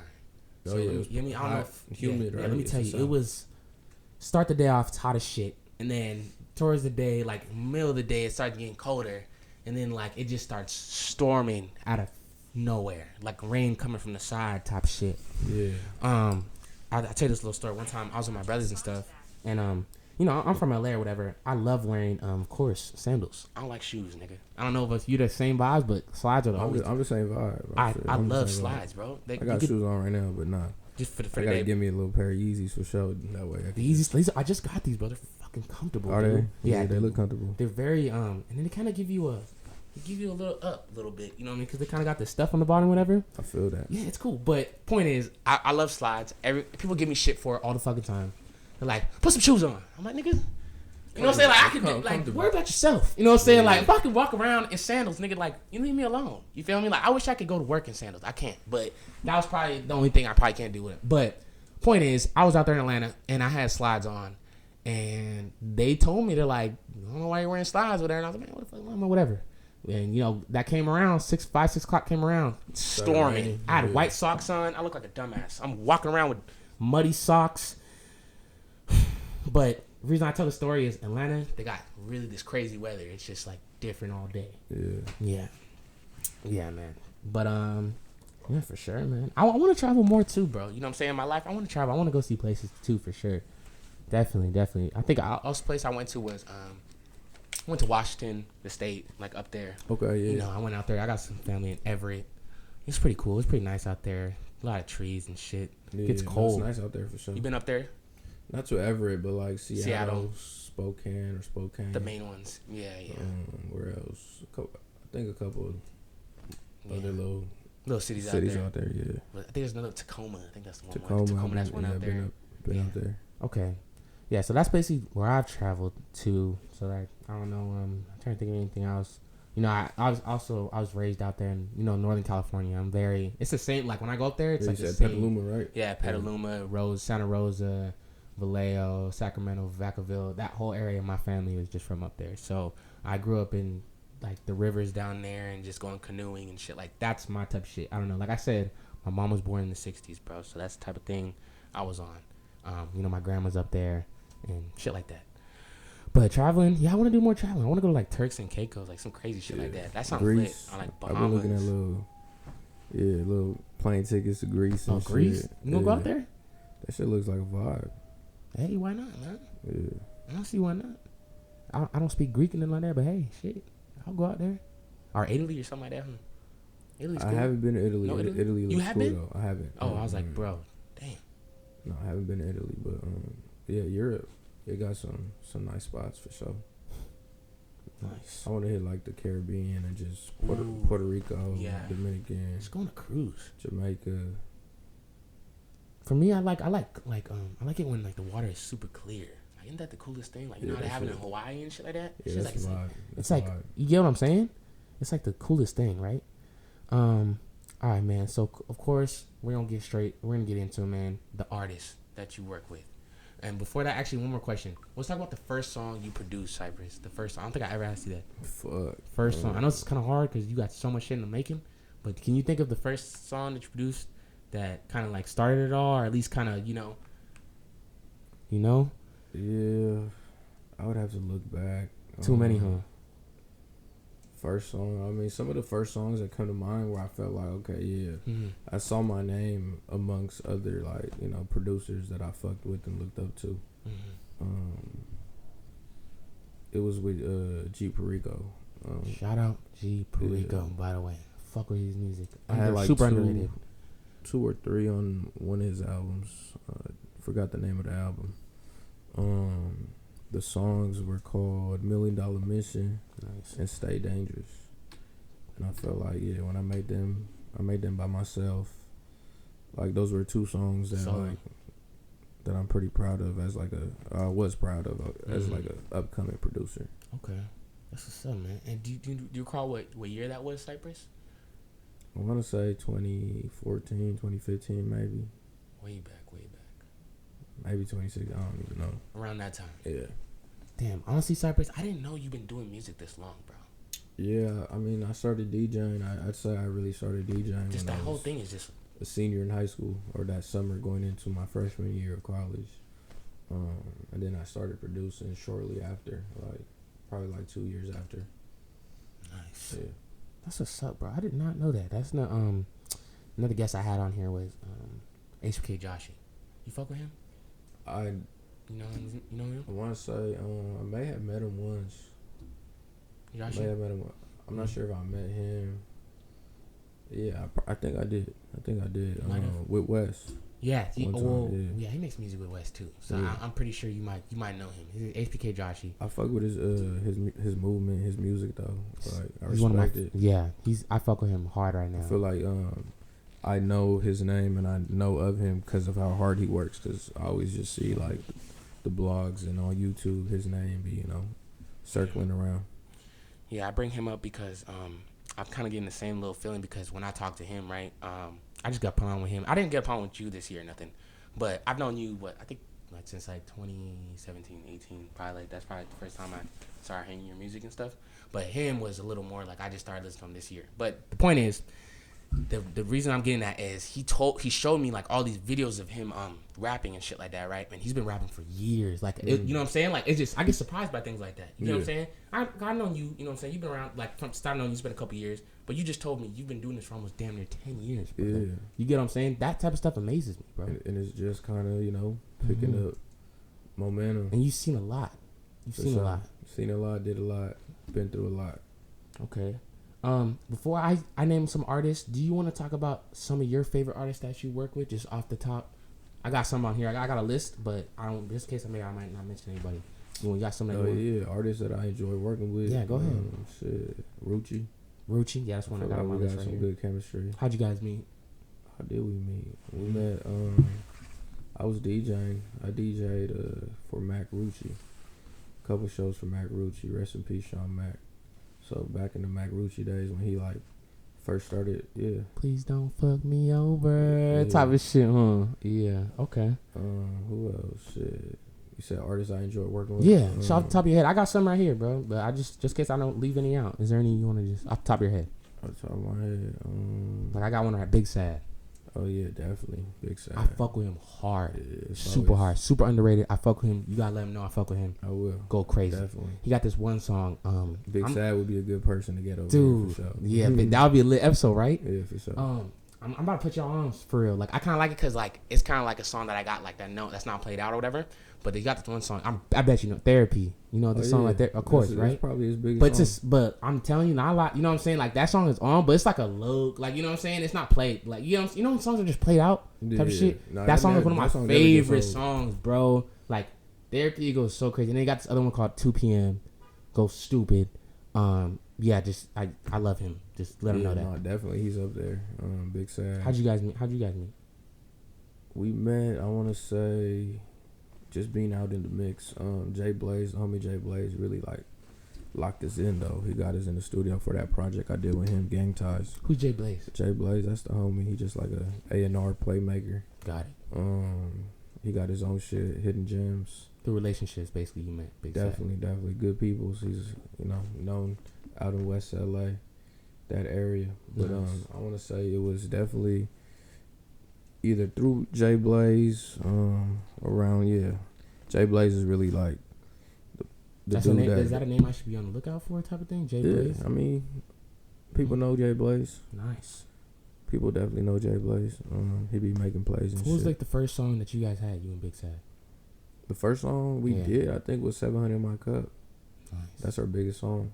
Oh, yeah, it was I don't know humid, right? Yeah, let me tell you, it was start the day off, it's hot as shit, and then towards the day, like middle of the day, it started getting colder, and then like it just starts storming out of nowhere, like rain coming from the side type shit. Yeah. I'll tell you this little story. One time I was with my brothers and stuff, and I'm from LA or whatever. I love wearing, of course, sandals. I don't like shoes, nigga. I don't know if you the same vibes, but slides are the always. I'm the same vibe. I love slides, bro. I got shoes on right now, but nah. Just for the I gotta give me a little pair of Yeezys for sure. That way, the Yeezys. I just got these, bro. They're fucking comfortable. Are dude. they? Yeah, they look comfortable. They're very and then they kind of give you a little bit, you know what I mean? Because they kind of got the stuff on the bottom, whatever. I feel that. Yeah, it's cool. But point is, I love slides. People give me shit for it all the fucking time. They're like, put some shoes on. I'm like, nigga, you know what I'm saying? Like, I can like worry about yourself. You know what I'm saying? Like, if I can walk around in sandals, nigga, like, you leave me alone. You feel me? Like, I wish I could go to work in sandals. I can't. But that was probably the only thing I probably can't do with it. But point is, I was out there in Atlanta and I had slides on, and they told me, they're like, I don't know why you're wearing slides over there. And I was like, man, what the fuck, whatever. And that came around 5, 6 o'clock came around, storming. I had white socks on. I look like a dumbass. I'm walking around with muddy socks. But the reason I tell the story is Atlanta, they got really this crazy weather. It's just like different all day. Yeah, man. But yeah, for sure, man. I want to travel more too, bro. You know what I'm saying? In my life, I want to travel. I want to go see places too, for sure. Definitely. I think the place I went to was went to Washington, the state, like up there. Okay, yeah. I went out there. I got some family in Everett. It's pretty cool. It's pretty nice out there. A lot of trees and shit. Yeah, it's cold. It's nice out there for sure. You been up there? Not to Everett, but like Seattle. Spokane. The main ones. Yeah. Where else? I think a couple of other little cities out there. Yeah. But I think there's another Tacoma. I think that's the one. Tacoma, that's one out there. Been out there. Okay. Yeah, so that's basically where I've traveled to. So like, I don't know. I'm trying to think of anything else. You know, I was raised out there in, you know, Northern California. It's the same, like when I go up there, it's like the same. Petaluma, right? Yeah, Petaluma, Santa Rosa, Vallejo, Sacramento, Vacaville. That whole area of my family was just from up there. So I grew up in like the rivers down there and just going canoeing and shit. Like that's my type of shit. I don't know. Like I said, my mom was born in the 60s, bro. So that's the type of thing I was on. You know, my grandma's up there and shit like that. But traveling, yeah, I want to do more traveling. I want to go to like Turks and Caicos, like some crazy shit like that. That sounds lit. I like Bahamas. I've been looking at little plane tickets to Greece and shit. Greece? You gonna go out there? That shit looks like a vibe. Hey, why not, man? Yeah. I don't see why not. I don't speak Greek and nothing like that, but hey, shit, I'll go out there. Or Italy or something like that. Italy's cool. I haven't been to Italy. No, Italy looks you have cool been? though. I haven't. Oh, I was like, bro, damn. No, I haven't been to Italy, but yeah, Europe. It got some nice spots for sure. Nice. I want to hit like the Caribbean and just Puerto Rico, Dominican. Just go on a cruise. Jamaica. For me, I like it when like the water is super clear. Like, isn't that the coolest thing? Like, you know how they have it in Hawaii and shit like that? Yeah, that's a vibe. It's like, you get what I'm saying? It's like the coolest thing, right? All right, man. So of course we're gonna get into, man, the artists that you work with. And before that, actually, one more question. Let's talk about the first song you produced, Cypress. The first song. I don't think I ever asked you that. Fuck. First song. I know it's kind of hard because you got so much shit in the making. But can you think of the first song that you produced that kind of like started it all, or at least kind of, you know? Yeah, I would have to look back. Too many, huh? First song. I mean, some of the first songs that come to mind where I felt like, okay, yeah, I saw my name amongst other, like, you know, producers that I fucked with and looked up to. It was with G Perico. Shout out G Perico, by the way. Fuck with his music. I had like super underrated. 2 or 3 on one of his albums. Forgot the name of the album. The songs were called $1 Million Mission and Stay Dangerous. And I felt like, yeah, when I made them by myself. Like, those were 2 songs that I'm pretty proud of as like I was proud of as like a upcoming producer. Okay. That's what's up, man. And do you recall what year that was, Cypress? I want to say 2014, 2015 maybe. Way back. Maybe 26. I don't even know. Around that time. Yeah. Damn. Honestly, Cypress, I didn't know you've been doing music this long, bro. Yeah. I mean, I started DJing. I'd say I really started DJing. Just that whole thing is just a senior in high school, or that summer going into my freshman year of college. And then I started producing shortly after, like probably like 2 years after. Nice. Yeah. That's what's up, bro. I did not know that. That's not another guest I had on here was HBK Joshi. You fuck with him? You know him? I want to say I may have met him once. Joshi? I may have met him. I'm not sure if I met him. Yeah, I think I did. With Wes. Yeah, he makes music with Wes too. So yeah. I'm pretty sure you might know him. He's HBK Joshi. I fuck with his movement, his music though. Like, I respect it. Yeah, I fuck with him hard right now. I feel like I know his name and I know of him because of how hard he works. Because I always just see like the blogs and on YouTube his name be circling around. Yeah, I bring him up because I'm kind of getting the same little feeling because when I talk to him, right, I just got put on with him. I didn't get put on with you this year or nothing, but I've known you, I think like since like 2017, 18, probably like that's probably the first time I started hearing your music and stuff. But him was a little more like I just started listening to him this year. But the point is, the reason I'm getting that is he showed me like all these videos of him rapping and shit like that, right? And he's been rapping for years. Like you know what I'm saying? Like it's just I get surprised by things like that. You know what I'm saying? I know you. You know what I'm saying? You've been around like from starting on you. It's been a couple years, but you just told me you've been doing this for almost damn near 10 years. Bro. Yeah. You get what I'm saying? That type of stuff amazes me, bro. And it's just kind of picking up momentum. And you've seen a lot. Seen a lot. Did a lot. Been through a lot. Okay. Before I name some artists, do you want to talk about some of your favorite artists that you work with, just off the top? I got some on here. I got a list, but I don't. In this case, I might not mention anybody. You got some? Artists that I enjoy working with. Yeah, go ahead. Rucci, yeah, that's one I got on my list right here. We got some good chemistry. How'd you guys meet? How did we meet? We met. I was DJing. I DJ'd for Mac Rucci. A couple shows for Mac Rucci. Rest in peace, Sean Mac. So back in the Mac Rucci days when he like first started, yeah. Please don't fuck me over. Type of shit, huh? Yeah. Okay. Who else? Shit. You said artists I enjoy working with. Yeah. So off the top of your head, I got some right here, bro. But I just in case I don't leave any out. Is there any you want to just off the top of your head? Off the top of my head, like I got one right, Big Sad. Oh yeah, definitely Big Sad. I fuck with him hard, super hard, super underrated. I fuck with him. You gotta let him know I fuck with him. I will go crazy. Definitely. He got this one song. Big Sad would be a good person to get over. Dude, here for sure. Yeah, but that would be a lit episode, right? Yeah, for sure. I'm about to put y'all on for real. Like I kind of like it because like it's kind of like a song that I got like that note that's not played out or whatever. But they got this one song. I bet you know Therapy. You know the song like that, of course, right? That's probably his biggest song. But I'm telling you, not a lot. You know what I'm saying? Like that song is on, but it's like a low. Like you know what I'm saying? It's not played. Like you know when songs are just played out type of shit. Nah, that song is one of my favorite songs, bro. Like Therapy goes so crazy. And they got this other one called 2 p.m. Goes stupid. Yeah, just I love him. Just let him know that. No, definitely he's up there. Big Sad. How'd you guys meet? We met, I want to say, just being out in the mix. Jay Blaze, the homie Jay Blaze, really like locked us in though. He got us in the studio for that project I did with him, Gang Ties. Who's Jay Blaze? Jay Blaze, that's the homie. He just like a A&R playmaker. Got it. He got his own shit, Hidden Gems. The relationships basically you met. Big Definitely good people. He's known out in West LA, that area. But I want to say it was definitely either through Jay Blaze, Jay Blaze is really like the dude that... Is that a name I should be on the lookout for type of thing? Jay Blaze? I mean, people know Jay Blaze. Nice. People definitely know Jay Blaze. He be making plays and shit. What was like the first song that you guys had, you and Big Sad? The first song we did, I think, was 700 in My Cup. Nice. That's our biggest song.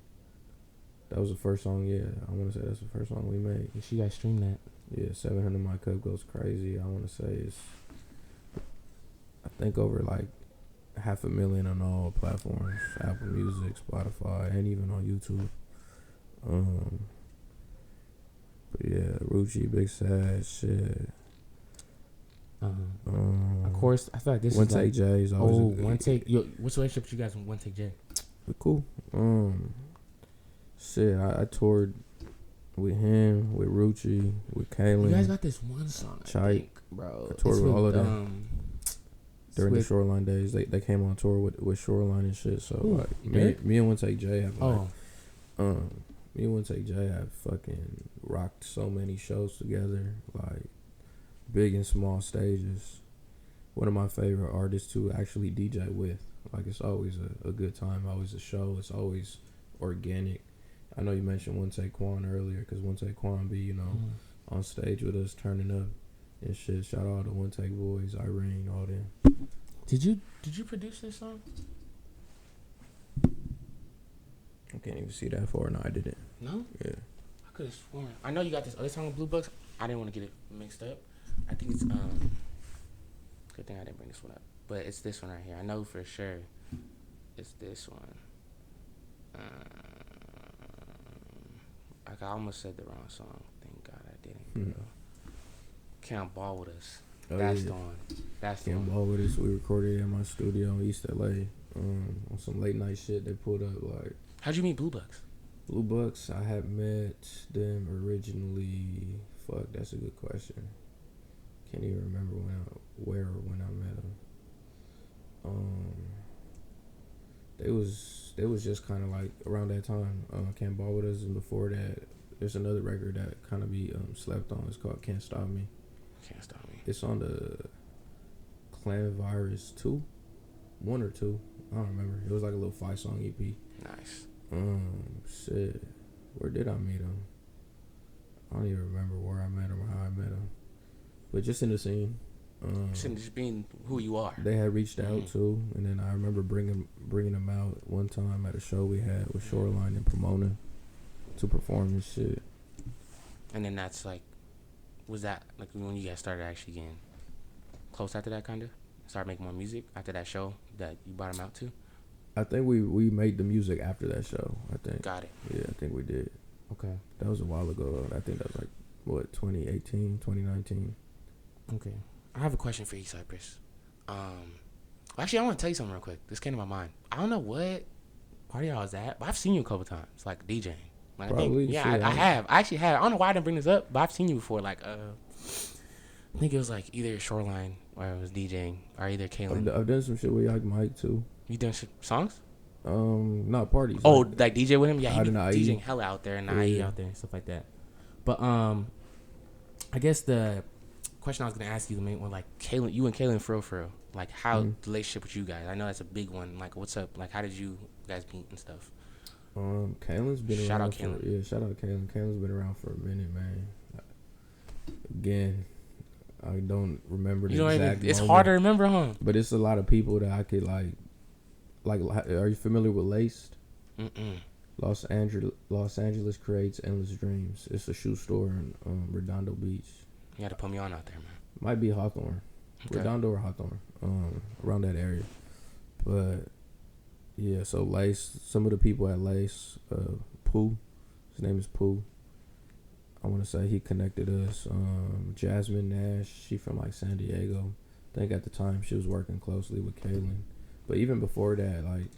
That was the first song, I want to say that's the first song we made. Make sure you guys stream that. Yeah, 700 My Cup goes crazy. I want to say it's, I think, over like 500,000 on all platforms. Apple Music, Spotify, and even on YouTube. But yeah, Rucci, Big Sad, shit. Of course, I feel like this One is Take like... J is always One Take... Yo, what's the relationship with you guys with One Take J? We're cool. Shit, I toured with him, with Rucci, with Kaylin. You guys got this one song, I think, bro. I toured with all of them. During the Shoreline days, they came on tour with Shoreline and shit. So like me and One Take J have me and One Take J have fucking rocked so many shows together, like big and small stages. One of my favorite artists to actually DJ with. Like it's always a good time, always a show. It's always organic. I know you mentioned One Take Quan earlier, because One Take Quan be on stage with us turning up and shit. Shout out to One Take Boys, Irene, all them. Did you produce this song? I can't even see that far. No, I didn't. No? Yeah. I could have sworn. I know you got this other song with Blue Bucks. I didn't want to get it mixed up. I think it's good thing I didn't bring this one up. But it's this one right here. I know for sure it's this one. I almost said the wrong song. Thank God I didn't. Can't Ball With Us. That's the one. That's the one. Can't Ball With Us. We recorded in my studio in East LA. On some late night shit they pulled up. Like, how'd you meet Blue Bucks? Blue Bucks, I had met them originally. Fuck, that's a good question. Can't even remember where or when I met them. They was just kind of like around that time. Can't Ball With Us, and before that, there's another record that kind of be slept on. It's called Can't Stop Me. Can't Stop Me. It's on the Clan Virus 2, 1 or 2. I don't remember. It was like a little 5-song EP. Nice. Shit. Where did I meet him? I don't even remember where I met him or how I met him. But just in the scene. Just being who you are. They had reached out too, and then I remember bringing them out one time at a show we had with Shoreline in Pomona to perform and shit. And then that's like, was that like when you guys started actually getting close after that, kind of? Started making more music after that show that you brought them out to? I think we made the music after that show, I think. Got it. Yeah, I think we did. Okay. That was a while ago, though. I think that was like, what, 2018, 2019? Okay. I have a question for you, Cypress. Actually, I want to tell you something real quick. This came to my mind. I don't know party I was at, but I've seen you a couple times, like DJing. Like, Probably. I have. I actually have. I don't know why I didn't bring this up, but I've seen you before. Like, I think it was like either Shoreline or I was DJing, or either Kaylin. I've done some shit with like Mike too. You done songs? Not parties. Oh, like DJ with him? Yeah, he be DJing hella out there and IE out there and stuff like that. But I guess the question I was gonna ask you, the main one, like Kaylin, you and Kaylin for real, like how the relationship with you guys? I know that's a big one. Like, what's up? Like, how did you guys meet and stuff? Kaylin's been shout around. Out Kaylin. Shout out Kaylin. Kaylin's been around for a minute, man. Again, I don't remember the exact It's moment, hard to remember, huh? But it's a lot of people that I could like. Are you familiar with Laced? Los Angeles creates endless dreams. It's a shoe store in Redondo Beach. You got to put me on out there, man. Might be Hawthorne, Redondo or Hawthorne, around that area. But yeah, so Lace. Some of the people at Lace, Pooh, his name is Pooh. I want to say he connected us. Jasmine Nash, she from like San Diego. I think at the time she was working closely with Kaylin. But even before that, like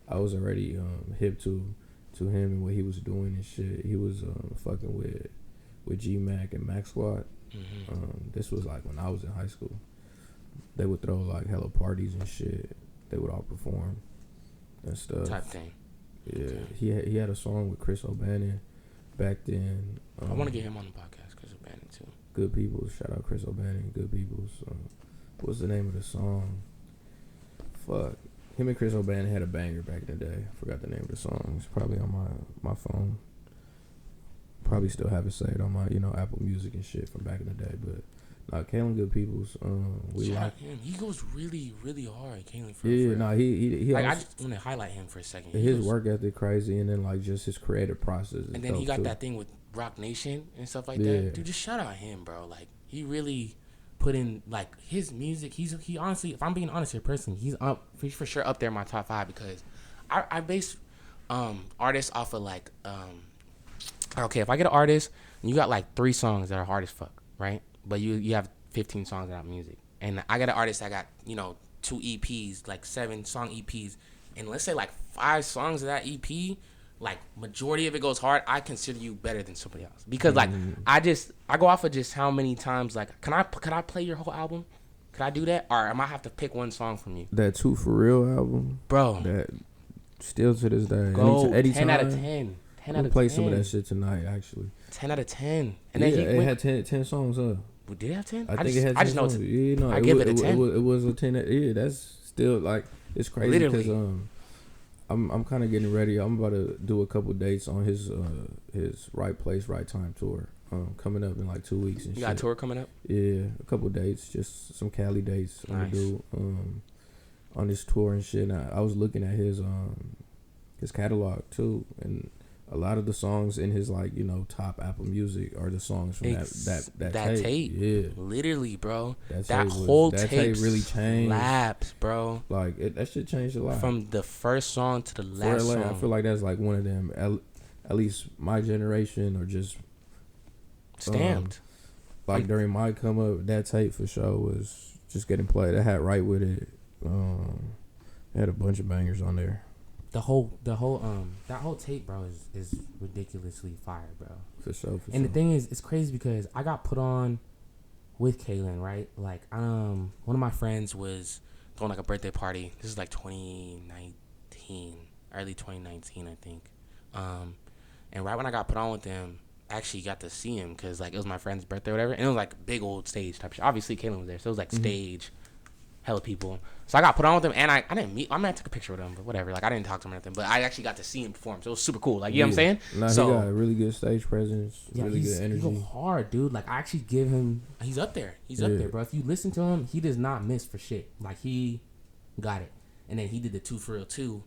I was already hip to him and what he was doing and shit. He was fucking with G Mac and Mac Squad. This was like when I was in high school. They would throw like hella parties and shit. They would all perform and stuff. Type thing. Yeah, okay. He had a song with Chris O'Bannon back then. I want to get him on the podcast, Chris O'Bannon too. Good People. Shout out Chris O'Bannon. Good People. What's the name of the song? Fuck. Him and Chris O'Bannon had a banger back in the day. I forgot the name of the song. It's probably on my phone. Probably still have it saved on my, Apple Music and shit from back in the day. But Kaylin Good People's. We Shout like out him. He goes really, really hard. Kaylin. He. Like, I just want to highlight him for a second. His work ethic crazy, and then like just his creative process. And then he got that thing with Rock Nation and stuff like that. Dude, just shout out him, bro. Like, he really put in like his music. He honestly, if I'm being honest here personally, he's for sure up there in my top 5 because I base artists off of like okay, if I get an artist and you got like 3 songs that are hard as fuck, right? But you have 15 songs without music, and I got an artist that got 2 EPs, like 7-song EPs, and let's say like 5 songs of that EP, like majority of it goes hard. I consider you better than somebody else because like I go off of just how many times like can I play your whole album? Could I do that, or am I have to pick one song from you? That 2 For Real album, bro. That still to this day. Go 10 out of 10. 10 out of 10. Play some of that shit tonight, actually. 10 out of 10. And then it had 10 songs up. Did it have 10? I think it had 10 I just know songs. I give it a 10. It was a 10. Yeah, that's still like it's crazy because I'm kind of getting ready. I'm about to do a couple dates on his Right Place, Right Time tour. Coming up in like 2 weeks and shit. You got a tour coming up? Yeah, a couple dates, just some Cali dates. I'm gonna do on this tour and shit. And I was looking at his catalog too, and a lot of the songs in his top Apple Music are the songs from that tape. Yeah, literally, bro. That whole tape really changed. Slaps, bro. Like that shit changed a lot from the first song to the last song. I feel like that's like one of them. At least my generation, or just stamped. During my come up, that tape for sure was just getting played. I had Right With It. It had a bunch of bangers on there. That whole tape, bro, is ridiculously fire, bro. For sure. And the thing is, it's crazy because I got put on with Kaylin, right? Like, one of my friends was throwing like a birthday party. This is like 2019, early 2019, I think. And right when I got put on with them, I actually got to see him because like it was my friend's birthday or whatever, and it was like big old stage type shit. Obviously, Kaylin was there, so it was like stage. Hella people. So I got put on with him, and I didn't meet. I mean, I took a picture with him, but whatever. Like, I didn't talk to him or anything, but I actually got to see him perform. So it was super cool. Like, you know what I'm saying? Nah, he got a really good stage presence. Yeah, really good energy. He's hard, dude. Like, I actually give him. He's up there. He's up there, bro. If you listen to him, he does not miss for shit. Like, he got it. And then he did the 2 For Real 2.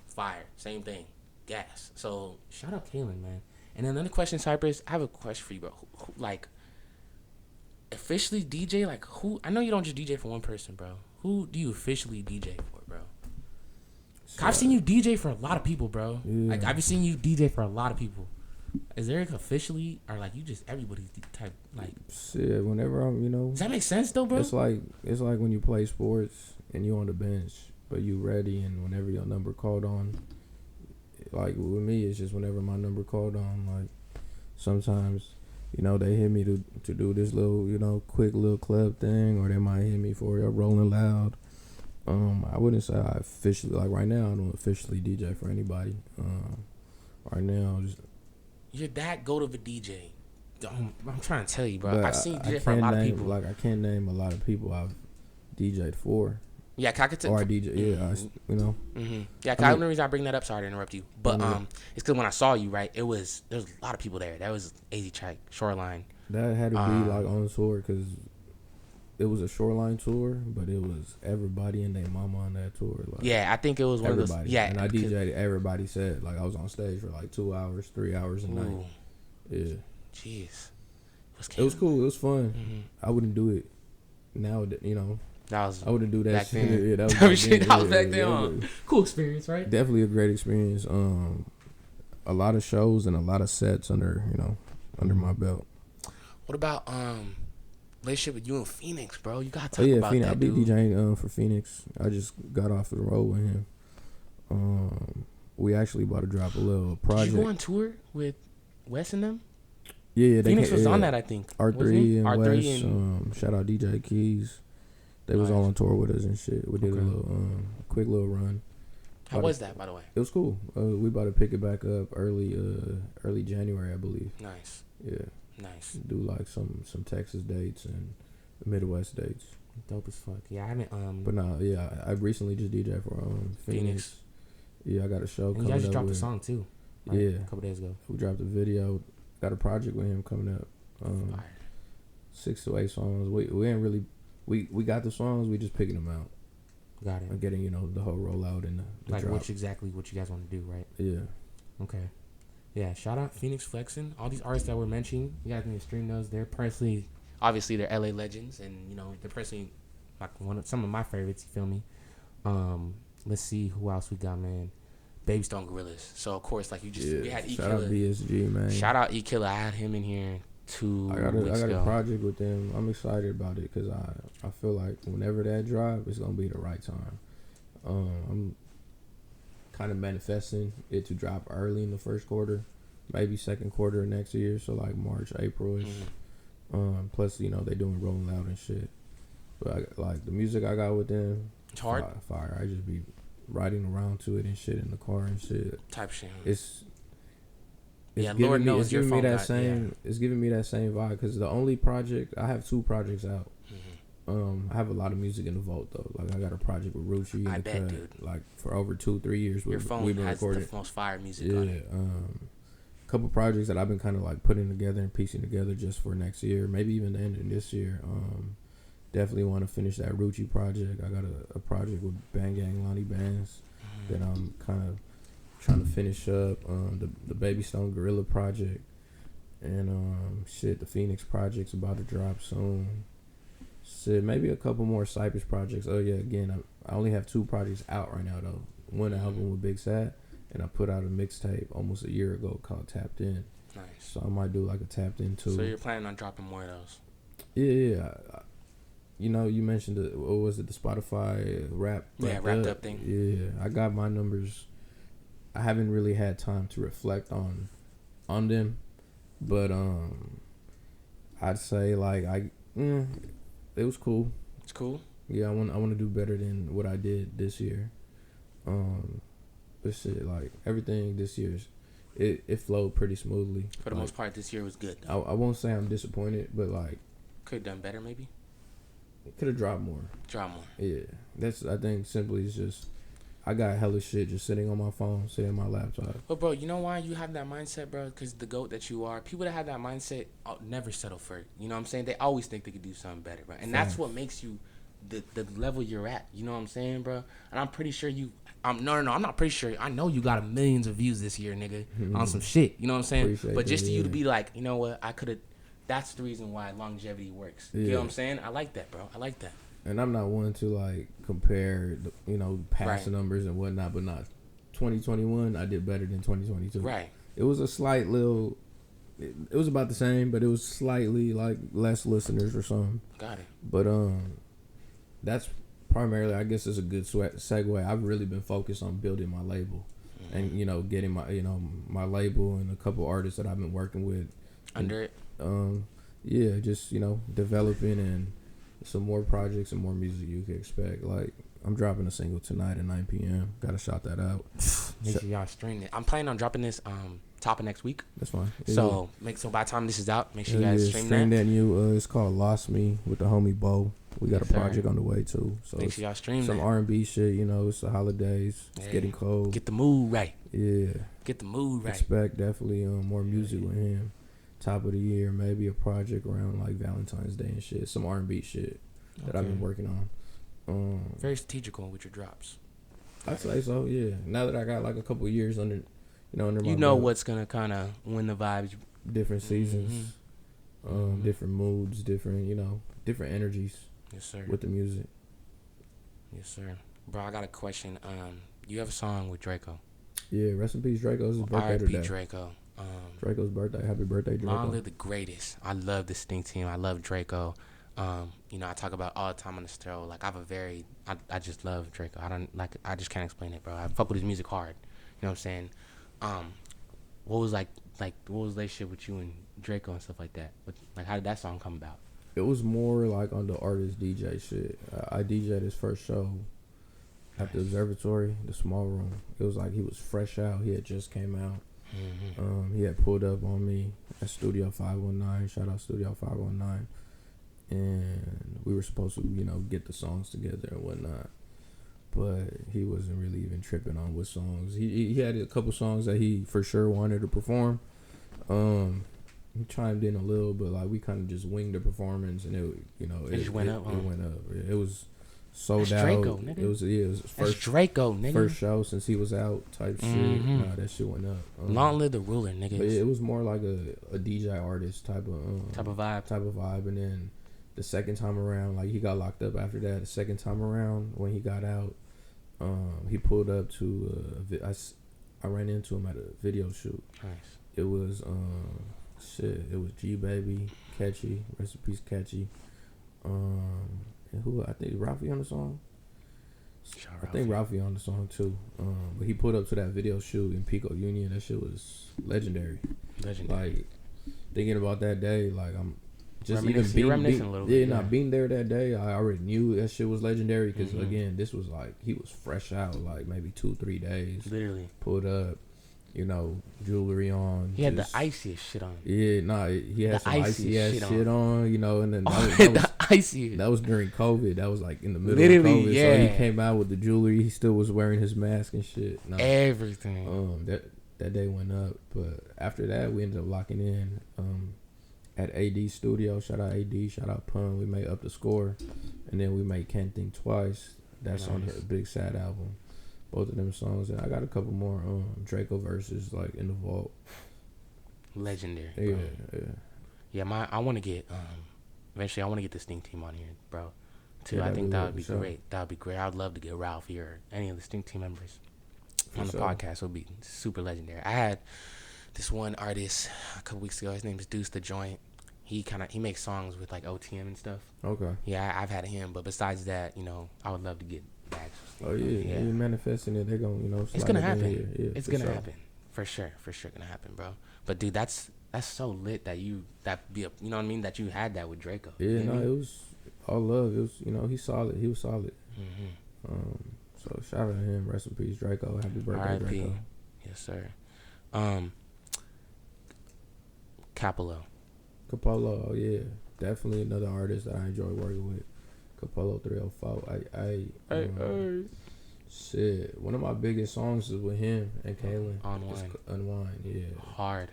Fire. Same thing. Gas. So shout out Kaylin, man. And then another question, Cypress. I have a question for you, bro. Who, like, officially DJ? Like, who? I know you don't just DJ for one person, bro. Who do you officially DJ for, bro? I've seen you DJ for a lot of people, bro. Yeah. Like, I've seen you DJ for a lot of people. Is there like officially, or like you just everybody's type like? Shit, whenever I'm, Does that make sense though, bro? It's like when you play sports and you on the bench, but you ready, and whenever your number called on, like with me, it's just whenever my number called on, like sometimes, you know, they hit me to do this little, you know, quick little club thing, or they might hit me for a Rolling Loud. I wouldn't say I officially, like right now, I don't officially DJ for anybody. Right now, you're that goat of a DJ. I'm trying to tell you, bro. I've seen DJ for a lot of people. Like I can't name a lot of people I've DJ'd for. Yeah, I could or I DJ. Yeah, you know. Mm-hmm. Yeah, the only reason I bring that up, sorry to interrupt you, but it's because when I saw you, right, there was a lot of people there. That was AZ Track, Shoreline. That had to be like on tour because it was a Shoreline tour, but it was everybody and their mama on that tour. Like, yeah, I think it was one everybody. of those. Yeah, and I DJ'd everybody set. Like I was on stage for like 2 hours, 3 hours a night. Yeah. Jeez. It was cool. It was fun. Mm-hmm. I wouldn't do it now. You know. I wouldn't do that shit. Yeah, that was back then. Cool experience, right? Definitely a great experience. A lot of shows and a lot of sets under my belt. What about relationship with you and Fenix, bro? You gotta talk about Fenix. that. I be DJing for Fenix. I just got off the road with him. We actually about to drop a little project. Did you go on tour with Wes and them? Yeah, Fenix was on that, I think. R3 and Wes. Shout out DJ Keys. They was all on tour with us and shit. We did a little quick little run. How was that, by the way? It was cool. We about to pick it back up early January, I believe. Nice. Yeah. Nice. Do like some Texas dates and Midwest dates. Dope as fuck. Yeah, I haven't. But nah, yeah, I recently just DJ for Fenix. Yeah, I got a show coming up. You guys just dropped a song too. Right? Yeah, a couple days ago. We dropped a video. Got a project with him coming up. 6 to 8 songs. We ain't really. We got the songs. We just picking them out. Got it. And getting the whole rollout and the like drop. what you guys want to do, right? Yeah. Okay. Yeah. Shout out Fenix, Flexin, all these artists that we're mentioning. You guys need to stream those. They're personally, obviously, they're LA legends, and they're personally like some of my favorites. You feel me? Let's see who else we got, man. Baby Stone Gorillas. So of course, like we had E Shout out BSG, man. Shout out E Killer. I had him in here 2 weeks ago. I got a project with them. I'm excited about it because I feel like whenever that drop, it's gonna be the right time. I'm kind of manifesting it to drop early in the first quarter, maybe second quarter of next year. So like March, April-ish. Mm-hmm. Plus, they doing Rolling Loud and shit. But like the music I got with them, it's hard. Fire. I just be riding around to it and shit in the car and shit. Type shit. It's Lord knows it's giving me that same. It's giving me that same vibe because the only project I have 2 projects out. Mm-hmm. I have a lot of music in the vault though. Like I got a project with Rucci. I bet, dude. Like for over 2-3 years. Your phone we've been has recording. the most fire music on it. Couple projects that I've been kind of like putting together and piecing together just for next year, maybe even the end of this year. Definitely want to finish that Rucci project. I got a project with Bang Gang Lonnie Bands that I'm kind of trying to finish up. The Baby Stone Gorilla project, and the Fenix project's about to drop soon. Maybe a couple more Cypress projects. Oh yeah, again, I only have 2 projects out right now though. One album with Big Sad, and I put out a mixtape almost a year ago called Tapped In. Nice. So I might do like a Tapped In too. So you're planning on dropping more of those? Yeah. You mentioned the Spotify wrapped up thing. Yeah, I got my numbers. I haven't really had time to reflect on them, but I'd say like it was cool. It's cool. Yeah, I want to do better than what I did this year. But shit, like everything this year's, it flowed pretty smoothly. For the most part, this year was good. I won't say I'm disappointed, but like could have done better maybe. Could have dropped more. Yeah, I think simply it's just I got hella shit just sitting on my phone, sitting on my laptop. But bro, you know why you have that mindset, bro? Because the GOAT that you are, people that have that mindset never settle for it. You know what I'm saying? They always think they could do something better, bro. And that's what makes you the level you're at. You know what I'm saying, bro? And I'm pretty sure I'm not pretty sure. I know you got millions of views this year, nigga, on some shit. You know what I'm saying? Appreciate but just that, to you to be like, you know what, I could have. That's the reason why longevity works. Yeah. You know what I'm saying? I like that, bro. I like that. And I'm not one to like compare, past numbers and whatnot, but not 2021. I did better than 2022. Right. It was a slight little. It was about the same, but it was slightly like less listeners or something. Got it. But that's primarily, I guess, is a good segue. I've really been focused on building my label. and getting my my label and a couple artists that I've been working with under it. Yeah, just developing and some more projects and more music you can expect. Like I'm dropping a single tonight at 9 p.m. Gotta shout that out. Make sure y'all stream it. I'm planning on dropping this top of next week. That's fine. Yeah, so by the time this is out, make sure you guys stream that. New it's called Lost Me with the homie Bo. We got a project on the way too. So make sure y'all stream some R&B shit. It's the holidays. It's getting cold. Get the mood right. Yeah. Get the mood right. Expect definitely more music with him. Top of the year, maybe a project around like Valentine's Day and shit. Some R&B shit that I've been working on. Very strategical with your drops. I'd say so. Yeah. Now that I got like a couple of years under my belt, what's gonna kind of win the vibes. Different seasons, different moods, different different energies. Yes, sir. With the music. Yes, sir. Bro, I got a question. You have a song with Draco? Yeah. Rest in peace, Draco. It's his birthday today. R.I.P. Draco. Draco's birthday. Happy birthday, Draco. Long live the greatest. I love the Sting team. I love Draco. I talk about all the time on the show. Like I just love Draco. I just can't explain it, bro. I fuck with his music hard. You know what I'm saying? What was what was the relationship with you and Draco and stuff like that? How did that song come about? It was more like on the artist DJ shit. I DJ'd his first show at the Observatory, the small room. It was like he was fresh out. He had just came out. He had pulled up on me at Studio 519. Shout out Studio 519. And we were supposed to, get the songs together and whatnot. But he wasn't really even tripping on what songs. He had a couple songs that he for sure wanted to perform. He chimed in a little, but like we kind of just winged the performance, and it just went up. It went up. It was sold out. Draco, nigga. It was his first Draco, nigga. First show since he was out, type shit. Nah, that shit went up. Long live the ruler, nigga. But yeah, it was more like a DJ artist type of vibe. And then the second time around, like he got locked up after that. The second time around, when he got out, he pulled up to I ran into him at a video shoot. Nice. It was it was G Baby, Catchy, rest in peace Catchy. And who I think Ralphie on the song. I think Ralphie on the song too. But he pulled up to that video shoot in Pico Union. That shit was legendary. Like thinking about that day, like I'm just reminiscing a little bit. Not being there that day, I already knew that shit was legendary because again, this was like he was fresh out, like maybe 2-3 days. Literally pulled up. Jewelry on. He had the iciest shit on. Yeah, he had some icy ass shit on, and then that was during COVID. That was like in the middle of COVID. Yeah. So he came out with the jewelry. He still was wearing his mask and shit. Everything. That day went up, but after that we ended up locking in at AD Studio. Shout out AD, shout out Pun. We made Up the Score, and then we made Can't Think Twice. That's on the Big Sad album. Both of them songs, and I got a couple more Draco verses like in the vault. Legendary. Bro. Yeah. I want to get eventually I want to get the Sting team on here, bro. Too. Yeah, I think that would be great. That would be great. I would love to get Ralphie or any of the Sting team members on the podcast. It would be super legendary. I had this one artist a couple weeks ago. His name is Deuce the Joint. He makes songs with like OTM and stuff. Okay. Yeah, I've had him, but besides that, I would love to get bags. Oh yeah, you're manifesting it. They're gonna, it's gonna happen. It's gonna happen for sure gonna happen, bro. But dude, that's so lit that that you had that with Draco. Yeah, it was all love. It was, he's solid. He was solid. So shout out to him. Rest in peace, Draco. Happy birthday, R.I.P. Draco. Yes, sir. Capolo, oh yeah, definitely another artist that I enjoy working with. Capolo 304. Shit. One of my biggest songs is with him and Kaylin. Unwind. Yeah. Hard.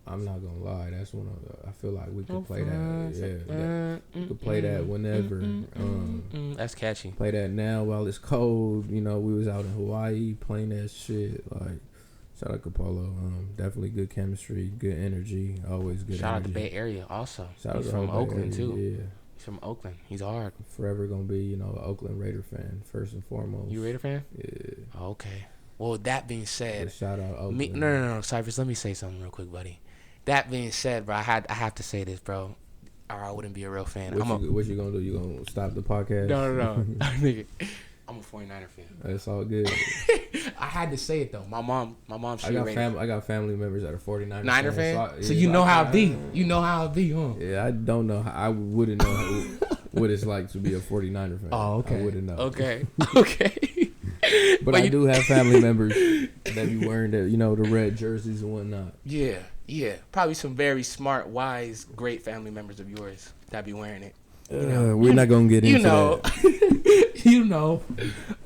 I'm not gonna lie. That's one of I feel like we could play that. Yeah. We could play that whenever. That's catchy. Play that now while it's cold. We was out in Hawaii playing that shit. Like, shout out Capolo. Definitely good chemistry, good energy, always good. Shout out the Bay Area also. He's from Oakland Bay, too. Yeah. He's from Oakland. He's hard. Forever gonna be, an Oakland Raider fan first and foremost. You Raider fan? Yeah. Okay. Well, with that being said, shout out Oakland. No. Cypress, let me say something real quick, buddy. That being said, bro, I have to say this, bro. Or I wouldn't be a real fan. What you gonna do? You gonna stop the podcast? No. Nigga, I'm a 49er fan. That's all good. I had to say it though. My mom. I got family members that are 49ers Niner fans. fan. So you know how it be. You know how it be, huh? Yeah, I don't know. I wouldn't know what it's like to be a 49er fan. Oh, okay. I wouldn't know. Okay. But I do have family members that be wearing the red jerseys and whatnot. Yeah. Probably some very smart, wise, great family members of yours that be wearing it. We're not gonna get into that.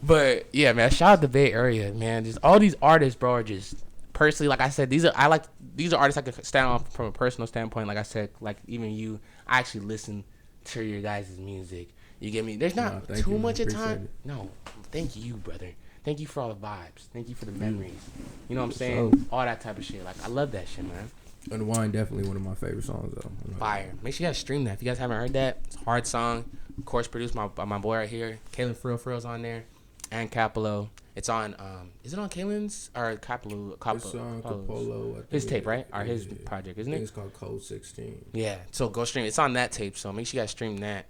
But yeah, man, shout out the Bay Area, man. Just all these artists, bro, are just personally, like I said, these are artists I could stand on from a personal standpoint. Like I said, like even you, I actually listen to your guys' music. You get me? There's not too much of time. No, thank you, brother. Thank you for all the vibes. Thank you for the memories. You know what I'm saying? All that type of shit. Like I love that shit, man. Unwind, definitely one of my favorite songs though. Fire. Make sure you guys stream that. If you guys haven't heard that, it's a hard song. Of course, produced by my boy right here. Kalen Frill's on there. And Capolo. It's on is it on Kalen's or Capolo? It's on Capolo. His tape, right? Or his project, isn't it? It's called Code 16. Yeah. So go stream. It's on that tape, so make sure you guys stream that.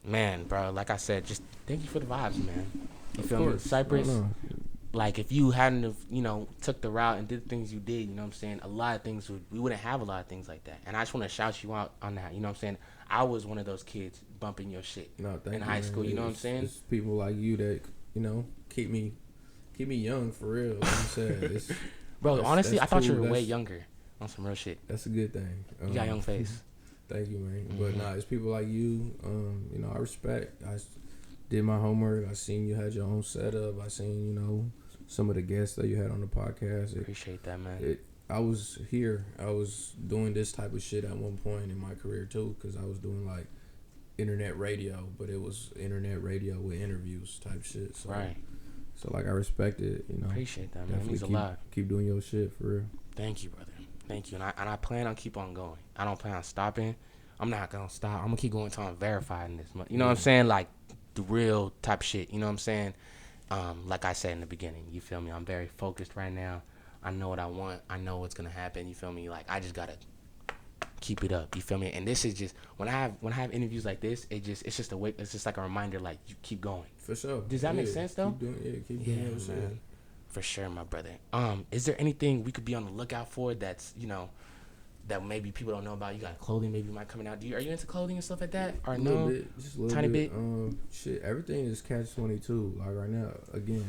Man, bro, like I said, just thank you for the vibes, man. You feel me? Cypress. Like if you hadn't have, took the route and did the things you did, you know what I'm saying? A lot of things we wouldn't have a lot of things like that. And I just want to shout you out on that. You know what I'm saying? I was one of those kids bumping your shit in high school. You know what I'm saying? It's people like you that keep me young for real. Like I'm saying, bro. Honestly, I thought you were way younger on some real shit. That's a good thing. You got a young face. Thank you, man. Mm-hmm. But nah, it's people like you. I respect. I did my homework. I seen you had your own setup. I seen some of the guests that you had on the podcast. Appreciate that, man. I was here. I was doing this type of shit at one point in my career too, because I was doing like internet radio, but it was internet radio with interviews type shit. So, right. So like I respect it. Appreciate that, man. It means a lot. Keep doing your shit for real. Thank you, brother. Thank you. And I plan on keep on going. I don't plan on stopping. I'm not gonna stop. I'm gonna keep going until I'm verified in this. You know what I'm saying? Like the real type shit. You know what I'm saying? Like I said in the beginning, you feel me? I'm very focused right now. I know what I want. I know what's gonna happen. You feel me? Like I just gotta keep it up. You feel me? And this is just when I have interviews like this, it's just like a reminder. Like you keep going. For sure. Does that make sense though? Keep doing your shit. For sure, my brother. Is there anything we could be on the lookout for that's that maybe people don't know about? You got clothing maybe might coming out. Are you into clothing and stuff like that? Or a little bit, just a little tiny bit. Shit, everything is catch-22. Like right now, again,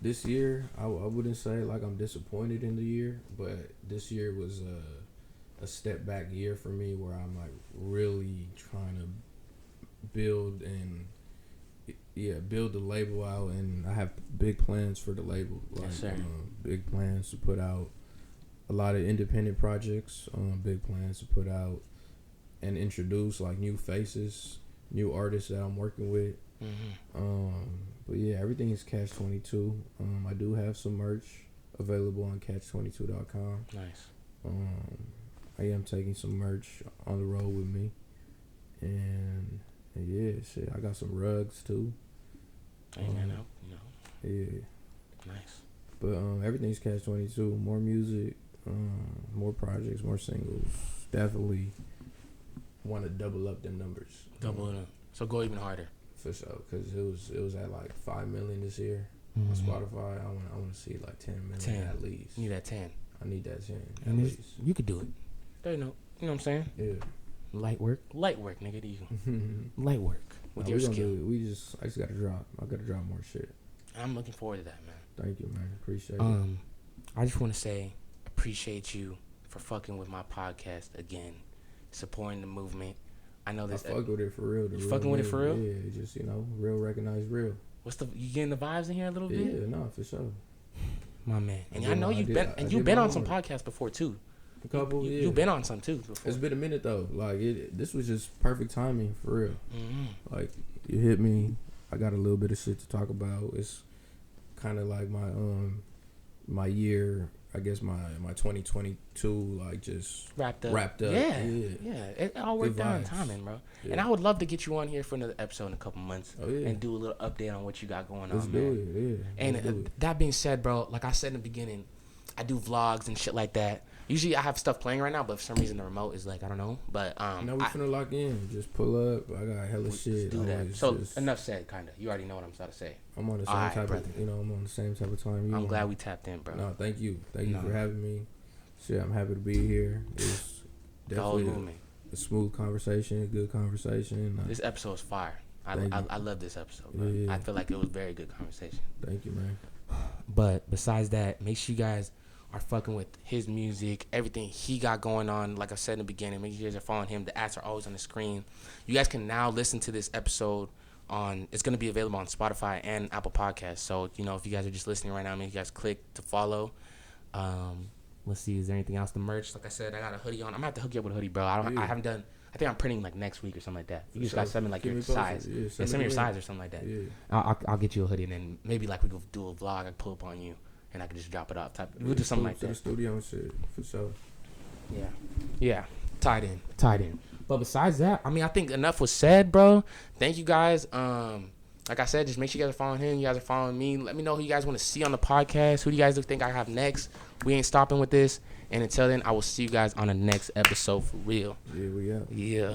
this year I wouldn't say like I'm disappointed in the year, but this year was a step back year for me where I'm like really trying to build the label out, and I have big plans for the label. Like, yes, sir. Big plans to put out a lot of independent projects, big plans to put out and introduce like new faces, new artists that I'm working with. Mm-hmm. But yeah, everything is catch-22. I do have some merch available on catch22.com. Nice. I am taking some merch on the road with me, and yeah, shit, I got some rugs too. Yeah. Nice. But everything's catch-22. More music. More projects, more singles. Definitely want to double up them numbers. Double it up. So go even harder. For sure, because it was at like 5 million this year on Spotify. I want to see like 10 million at least. You need that 10. I need that 10 at least. You could do it. You know what I'm saying? Yeah. Light work, nigga. To you. Light work with your skill. I just gotta drop. I gotta drop more shit. I'm looking forward to that, man. Thank you, man. Appreciate it. I just want to say appreciate you for fucking with my podcast again, supporting the movement. I know this. I fuck with it for real. You fucking with it for real? Yeah, just real recognize real. You getting the vibes in here a little bit? Yeah, no, for sure. My man, and I know you've been on some podcasts before too. A couple, yeah. You've been on some too before. It's been a minute though. Like this was just perfect timing for real. Mm-hmm. Like you hit me. I got a little bit of shit to talk about. It's kind of like my year. I guess my 2022 like just wrapped up. Yeah. It all worked out in timing, bro. Yeah. And I would love to get you on here for another episode in a couple months and do a little update on what you got going on, man. And that being said, bro, like I said in the beginning, I do vlogs and shit like that. Usually I have stuff playing right now, but for some reason the remote is like, I don't know. But no, we finna lock in. Just pull up. I got hella shit. Do that. So enough said, kinda. You already know what I'm about to say. I'm on the same type of, I'm on the same type of time. I'm glad we tapped in, bro. No, thank you for having me. Shit, I'm happy to be here. It's definitely a smooth conversation, a good conversation. This episode is fire. I love this episode, bro. Yeah. I feel like it was a very good conversation. Thank you, man. But besides that, make sure you guys are fucking with his music, everything he got going on. Like I said in the beginning, make sure you guys are following him. The ads are always on the screen. You guys can now listen to this episode it's going to be available on Spotify and Apple Podcasts. So, if you guys are just listening right now, make sure you guys click to follow. Let's see, is there anything else? The merch, like I said, I got a hoodie on. I'm going to have to hook you up with a hoodie, bro. I haven't done, I think I'm printing like next week or something like that. You just got to send me like your size. Send me your size or something like that. Yeah. I'll get you a hoodie, and then maybe like we could do a vlog. I can pull up on you, and I can just drop it off. We'll do something like that. The studio and shit, for sure. Yeah. Tied in. But besides that, I think enough was said, bro. Thank you guys. Like I said, just make sure you guys are following him. You guys are following me. Let me know who you guys want to see on the podcast. Who do you guys think I have next? We ain't stopping with this. And until then, I will see you guys on the next episode for real. Yeah, we out. Yeah.